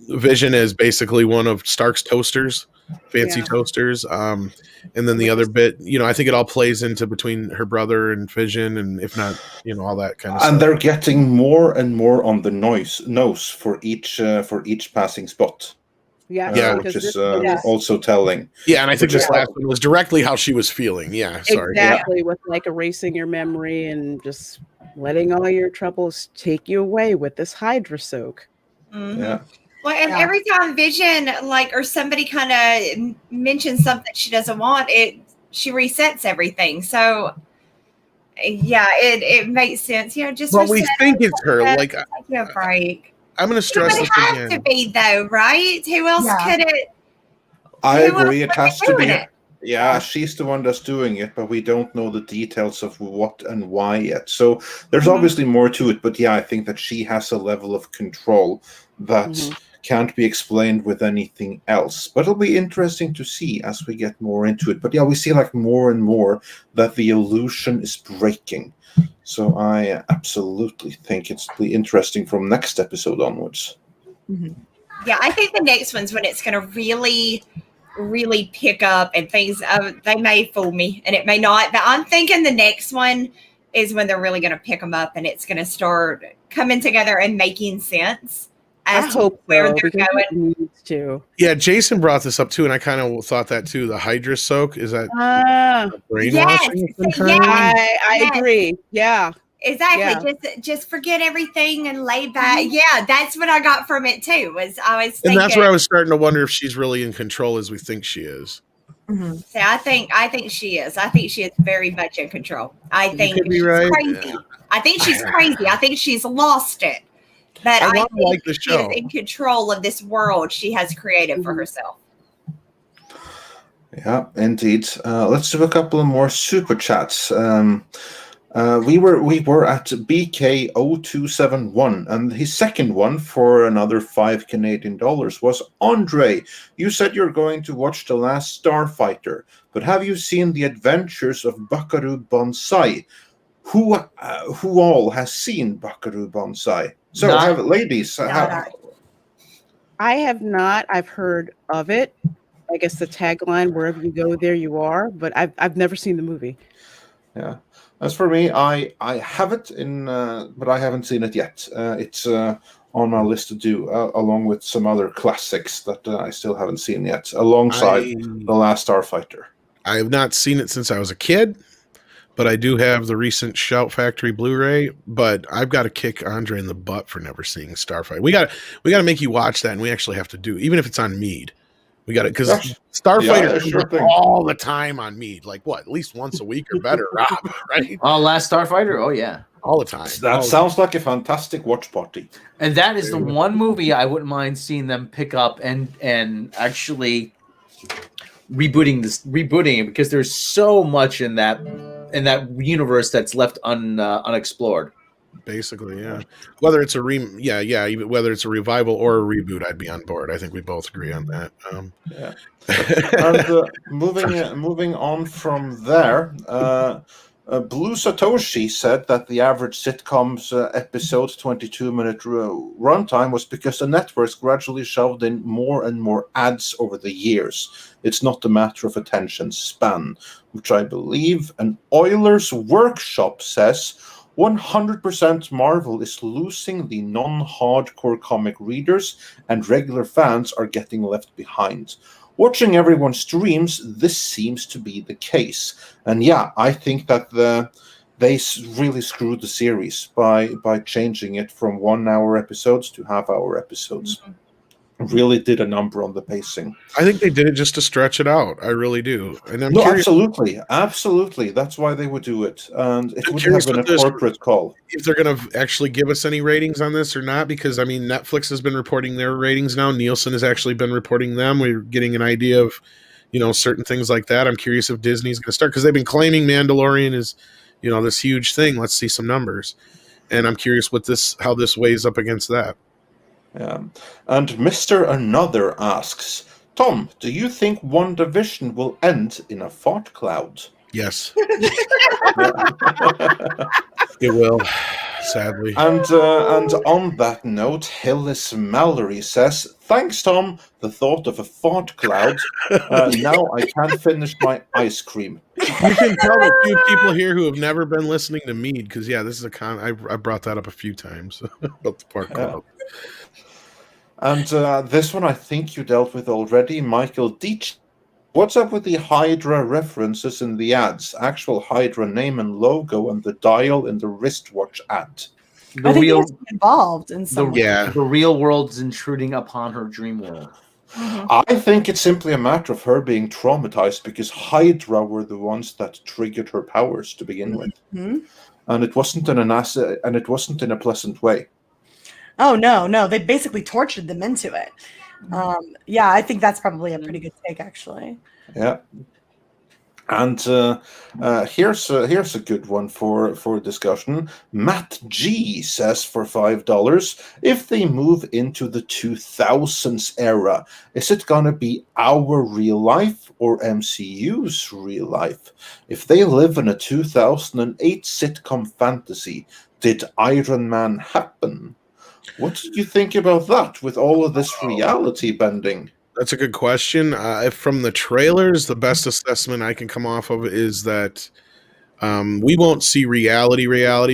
Vision as basically one of Stark's toasters, fancy toasters. And then the other bit, I think it all plays into between her brother and Vision, and if not, all that kind of stuff. And they're getting more and more on the nose for each passing spot. Which is also telling. Yeah, and I think this last one was directly how she was feeling. Yeah, sorry. Exactly, with like erasing your memory and just letting all your troubles take you away with this Hydra soak. Mm-hmm. Yeah. Well, and every time Vision, or somebody kind of mentions something she doesn't want, she resets everything. So, yeah, it makes sense. Just we think it's her. Take a break. I'm going to stress this again. It has to be, though, right? Who else could it? I agree. It has to be. Yeah, she's the one that's doing it, but we don't know the details of what and why yet. So there's obviously more to it. But yeah, I think that she has a level of control that can't be explained with anything else. But it'll be interesting to see as we get more into it. But yeah, we see more and more that the illusion is breaking. So I absolutely think it's be interesting from next episode onwards. Mm-hmm. Yeah, I think the next one's when it's going to really pick up, and things they may fool me and it may not, but I'm thinking the next one is when they're really going to pick them up and it's going to start coming together and making sense. I hope where they're going. Needs to. Yeah, Jason brought this up too, and I kind of thought that too. The Hydra soak, is that brainwashing? I agree. Yeah. Exactly. Yeah. Just forget everything and lay back. Yeah, that's what I got from it too. I was thinking, and that's where I was starting to wonder if she's really in control as we think she is. Mm-hmm. So I think she is. I think she is very much in control. I think she's crazy. Yeah. I think she's crazy. I think she's lost it. But I think she is in control of this world she has created for herself. Yeah, indeed. Let's do a couple of more super chats. We were at BK0271, and his second one for another $5 Canadian was Andre. You said you're going to watch The Last Starfighter, but have you seen The Adventures of Buckaroo Banzai? Who all has seen Buckaroo Banzai? So, ladies, I have not. I've heard of it. I guess the tagline, wherever you go, there you are. But I've never seen the movie. Yeah. As for me, I have it but I haven't seen it yet. It's on my list to do, along with some other classics that I still haven't seen yet, alongside The Last Starfighter. I have not seen it since I was a kid, but I do have the recent Shout Factory Blu-ray. But I've got to kick Andre in the butt for never seeing Starfighter. We got to make you watch that, and we actually have to do, even if it's on Mead. We got it because Starfighter all the time on Mead, at least once a week or better, Rob, right? Oh, Last Starfighter? Oh, yeah. All the time. That sounds like a fantastic watch party. And that is the one movie I wouldn't mind seeing them pick up and actually rebooting it, because there's so much in that universe that's left unexplored. Basically, yeah. Whether it's a whether it's a revival or a reboot, I'd be on board. I think we both agree on that. Yeah. And moving on from there, Blue Satoshi said that the average sitcom's episode 22-minute runtime was because the networks gradually shoved in more and more ads over the years. It's not a matter of attention span, which I believe an Oilers Workshop says 100% Marvel is losing the non-hardcore comic readers and regular fans are getting left behind. Watching everyone's streams, this seems to be the case. And yeah, I think that they really screwed the series by changing it from 1 hour episodes to half-hour episodes. Mm-hmm. Really did a number on the pacing. I think they did it just to stretch it out. I really do. And I'm curious, absolutely. That's why they would do it. And it would have been a corporate call. If they're going to actually give us any ratings on this or not, because I mean, Netflix has been reporting their ratings now. Nielsen has actually been reporting them. We're getting an idea of, certain things like that. I'm curious if Disney's going to start, because they've been claiming Mandalorian is, this huge thing. Let's see some numbers. And I'm curious how this weighs up against that. And Mr. Another asks, Tom, do you think Wandavision will end in a fart cloud? Yes. It will, sadly. And on that note, Hillis Mallory says, "Thanks, Tom. The thought of a fart cloud. Now I can't finish my ice cream." You can tell a few people here who have never been listening to Mead, because this is I brought that up a few times about the fart cloud. And this one I think you dealt with already, Michael Deach. What's up with the Hydra references in the ads? Actual Hydra name and logo and the dial in the wristwatch ad. I think it's involved in some way. The real world is intruding upon her dream world. Mm-hmm. I think it's simply a matter of her being traumatized because Hydra were the ones that triggered her powers to begin with, and it wasn't in a pleasant way. Oh no! They basically tortured them into it. Yeah, I think that's probably a pretty good take, actually. Yeah, and here's a good one for discussion. Matt G says for $5, if they move into the 2000s era, is it gonna be our real life or MCU's real life? If they live in a 2008 sitcom fantasy, did Iron Man happen? What did you think about that with all of this reality bending? That's a good question. From the trailers, the best assessment I can come off of is that we won't see reality,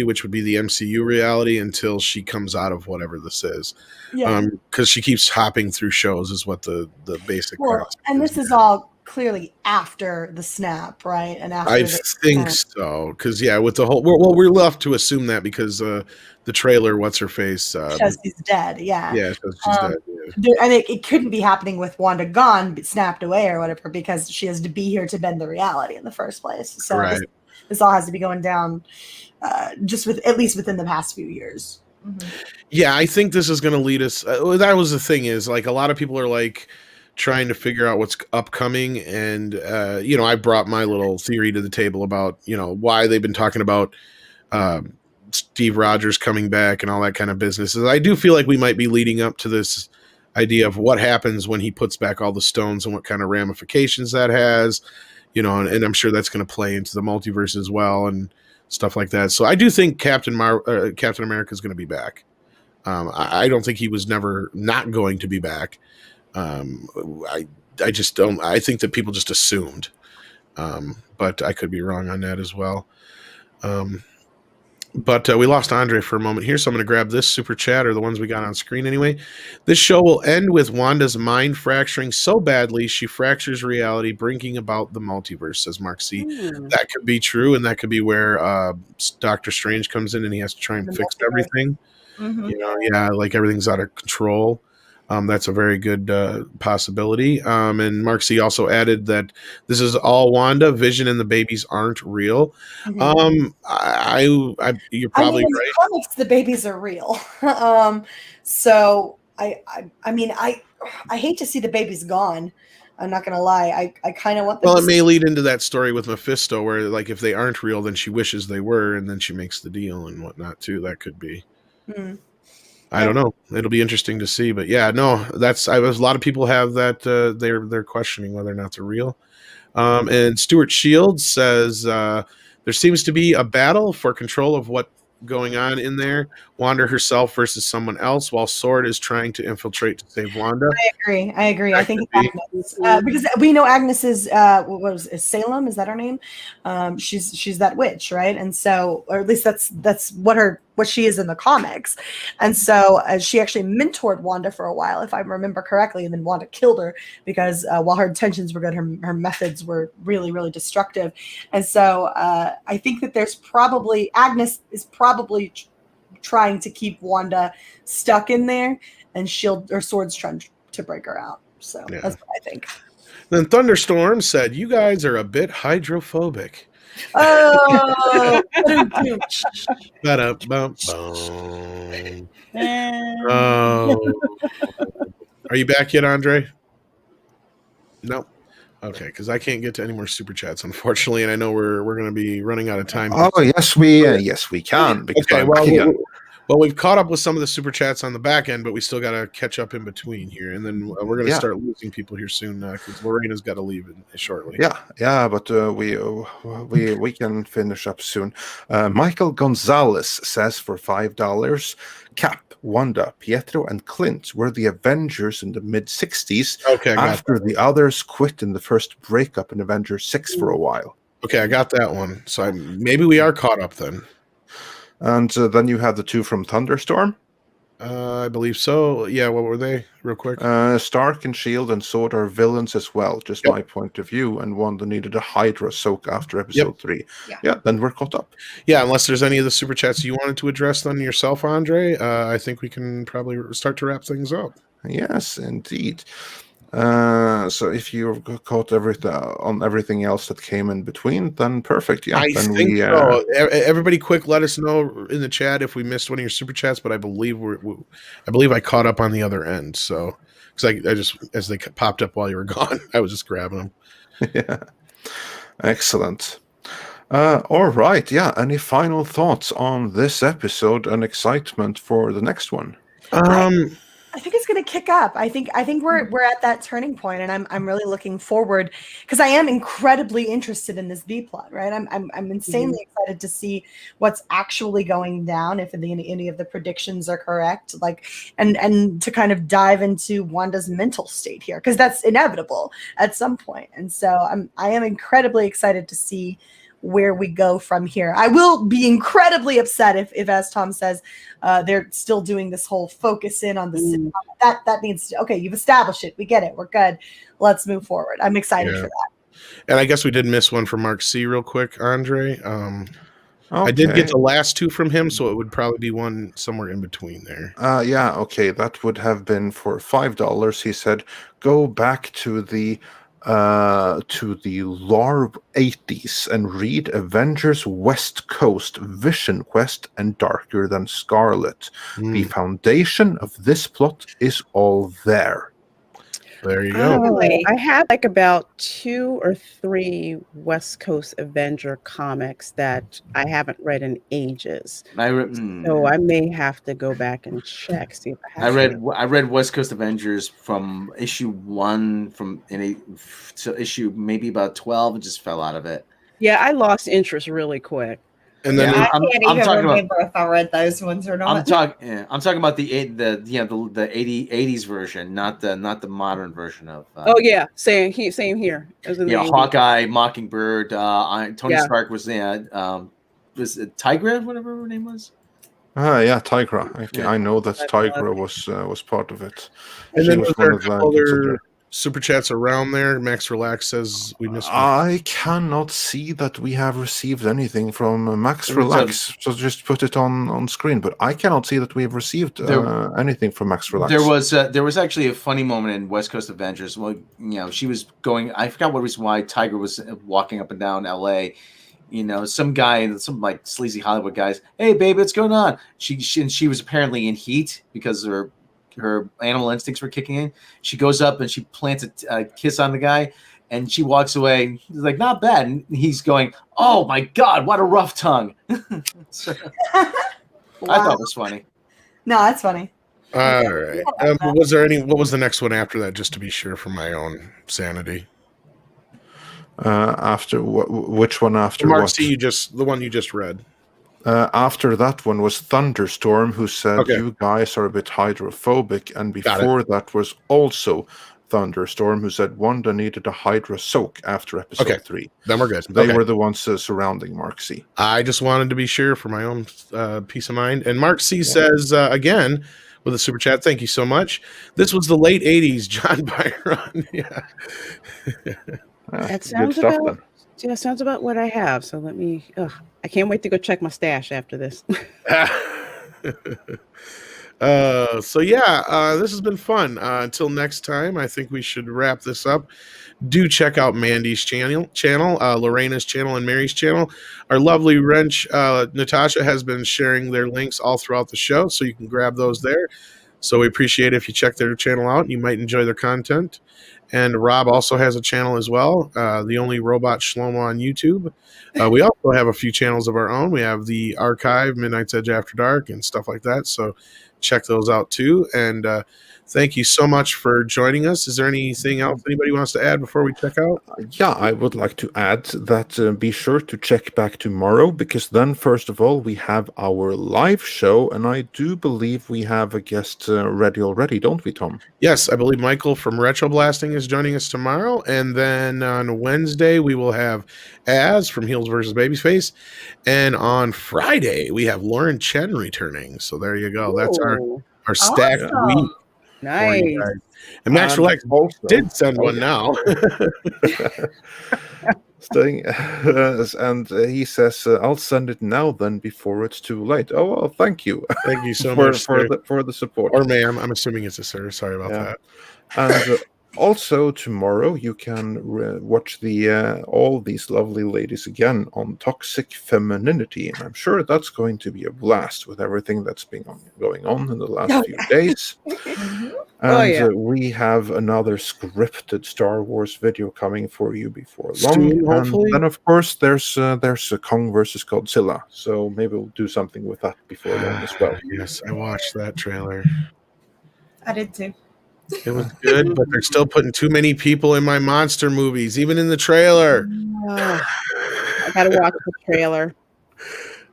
which would be the MCU reality, until she comes out of whatever this is. Yeah. Because she keeps hopping through shows is what the basic concept and this is all clearly after the snap, right? And after I think so, because with the whole we're left to assume that because the trailer, what's her face, says she's dead. Yeah, says she's dead. And it couldn't be happening with Wanda gone, but snapped away or whatever, because she has to be here to bend the reality in the first place. So right. this all has to be going down, just at least within the past few years. Mm-hmm. Yeah, I think this is going to lead us. That was the thing is, like, a lot of people are like trying to figure out what's upcoming, and I brought my little theory to the table about why they've been talking about Steve Rogers coming back and all that kind of business. I do feel like we might be leading up to this idea of what happens when he puts back all the stones and what kind of ramifications that has, and I'm sure that's going to play into the multiverse as well and stuff like that. So I do think Captain America is going to be back. I don't think he was never not going to be back. I just don't. I think that people just assumed, but I could be wrong on that as well. But we lost Andre for a moment here, so I'm going to grab this super chat, or the ones we got on screen anyway. This show will end with Wanda's mind fracturing so badly she fractures reality, bringing about the multiverse, says Mark C. That could be true, and that could be where Doctor Strange comes in and he has to try and fix everything. Like everything's out of control. That's a very good possibility. And Mark C also added that this is all Wanda. Vision and the babies aren't real. Mm-hmm. You're probably in right. The comics, the babies are real. So I hate to see the babies gone. I'm not gonna lie. I kind of want them. Well, it may lead into that story with Mephisto, where like if they aren't real, then she wishes they were, and then she makes the deal and whatnot too. That could be. Mm-hmm. I don't know. It'll be interesting to see, but yeah, no, a lot of people have that. They're questioning whether or not they're real. And Stuart Shields says there seems to be a battle for control of what going on in there. Wanda herself versus someone else, while Sword is trying to infiltrate to save Wanda. I agree. I think it's Agnes, because we know Agnes is is Salem? Is that her name? She's that witch, right? And so, or at least that's what she is in the comics. And so she actually mentored Wanda for a while, if I remember correctly, and then Wanda killed her because while her intentions were good, her methods were really, really destructive. And so I think that Agnes is probably trying to keep Wanda stuck in there, and Sword's trying to break her out. So that's what I think. Then Thunderstorm said, "You guys are a bit hydrophobic." Oh, Are you back yet, Andre? No. Okay, because I can't get to any more super chats, unfortunately, and I know we're going to be running out of time. Oh, yes, we can. Okay, well, Well, we've caught up with some of the super chats on the back end, but we still got to catch up in between here, and then we're going to start losing people here soon because Lorena's got to leave shortly. Yeah, but we can finish up soon. Michael Gonzalez says for $5, Cap, Wanda, Pietro, and Clint were the Avengers in the mid-60s after the others quit in the first breakup in Avengers 6 for a while. Okay, I got that one. So maybe we are caught up then. And then you have the two from Thunderstorm. I believe so. Yeah, what were they? Real quick. Stark and S.H.I.E.L.D. and S.W.O.R.D. are villains as well, just my point of view. And Wanda needed a Hydra soak after episode 3. Yeah, then we're caught up. Yeah, unless there's any of the super chats you wanted to address then yourself, Andre, I think we can probably start to wrap things up. Yes, indeed. So if you caught on everything else that came in between, then perfect. Yeah, I think so. Everybody, quick, let us know in the chat if we missed one of your super chats. But I believe I caught up on the other end. So because I just as they popped up while you were gone, I was just grabbing them. Yeah, excellent. All right. Yeah. Any final thoughts on this episode and excitement for the next one? I think it's going to kick up. I think we're at that turning point, and I'm really looking forward because I am incredibly interested in this B plot. Right, I'm insanely excited to see what's actually going down, if any of the predictions are correct. Like, and to kind of dive into Wanda's mental state here, because that's inevitable at some point. And so I am incredibly excited to see where we go from here. I will be incredibly upset if as Tom says, they're still doing this whole focus in on the sitcom. That needs to, okay, you've established it. We get it. We're good. Let's move forward. I'm excited for that. And I guess we did miss one from Mark C real quick, Andre. I did get the last two from him, so it would probably be one somewhere in between there. Yeah, okay. That would have been for $5. He said, go back to the LARP 80s and read Avengers West Coast, Vision Quest, and Darker Than Scarlet. The foundation of this plot is all there. There you go. I have like about 2 or 3 West Coast Avenger comics that I haven't read in ages. So I may have to go back and check. See if I read West Coast Avengers from issue 1 to issue maybe about 12 and just fell out of it. Yeah, I lost interest really quick. And then I can't even remember if I read those ones or not. I'm talking about the 80s version, not the modern version of. Same here. Hawkeye, Mockingbird. Tony Stark was it Tigra, whatever her name was. Yeah, Tigra. I know that Tigra was part of it. And then was there a couple other super chats around there? Max Relax says we missed one. I cannot see that we have received anything from Max Relax. So just put it on screen. But I cannot see that we have received anything from Max Relax. There was actually a funny moment in West Coast Avengers. Well, she was going. I forgot what reason why Tiger was walking up and down L.A. Some guy, some like sleazy Hollywood guys. Hey, babe, what's going on? She was apparently in heat because her animal instincts were kicking in. She goes up and she plants a kiss on the guy, and she walks away. He's like, not bad. And he's going, oh my God, what a rough tongue. So, I thought it was funny. No, that's funny. All right. What was the next one after that, just to be sure for my own sanity? After which one after Mark what? C, the one you just read. After that one was Thunderstorm, who said you guys are a bit hydrophobic, and before that was also Thunderstorm, who said Wanda needed a Hydra soak after episode 3. Then we're good. They were the ones surrounding Mark C. I just wanted to be sure for my own peace of mind. And Mark C says again with a super chat, thank you so much. This was the late 80s, John Byron. That sounds about. Yeah, sounds about what I have. So let me. I can't wait to go check my stash after this. This has been fun. Until next time, I think we should wrap this up. Do check out Mandy's channel, Lorena's channel, and Mary's channel. Our lovely wrench, Natasha, has been sharing their links all throughout the show, so you can grab those there. So we appreciate it if you check their channel out. You might enjoy their content. And Rob also has a channel as well, The Only Robot Shlomo on YouTube. We also have a few channels of our own. We have the Archive, Midnight's Edge After Dark, and stuff like that. So check those out too. And thank you so much for joining us. Is there anything else anybody wants to add before we check out? Yeah, I would like to add that be sure to check back tomorrow, because then, first of all, we have our live show, and I do believe we have a guest ready already, don't we, Tom? Yes, I believe Michael from Retro Blasting is joining us tomorrow. And then on Wednesday, we will have Az from Heels vs. Babyface. And on Friday, we have Lauren Chen returning. So there you go. That's our stacked week. Nice. And Max Relax did send one now. And he says, "I'll send it now, then, before it's too late." Oh, well, thank you. Thank you so much for the support. Or ma'am. I'm assuming it's a sir. Sorry about that. And also tomorrow you can watch the all these lovely ladies again on Toxic Femininity, and I'm sure that's going to be a blast with everything that's been going on in the last few days. And we have another scripted Star Wars video coming for you before long. Soon, hopefully. And then, of course, there's a Kong versus Godzilla, so maybe we'll do something with that before long as well. Yes, I watched that trailer. I did too. It was good, but they're still putting too many people in my monster movies, even in the trailer. I gotta watch the trailer.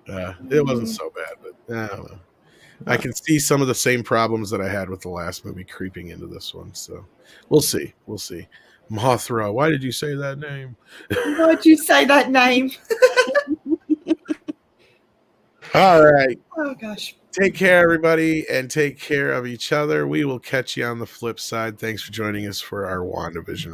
It wasn't so bad, but I don't know. I can see some of the same problems that I had with the last movie creeping into this one. So we'll see. We'll see. Mothra, why did you say that name? Why'd you say that name? All right. Oh, gosh. Take care, everybody, and take care of each other. We will catch you on the flip side. Thanks for joining us for our WandaVision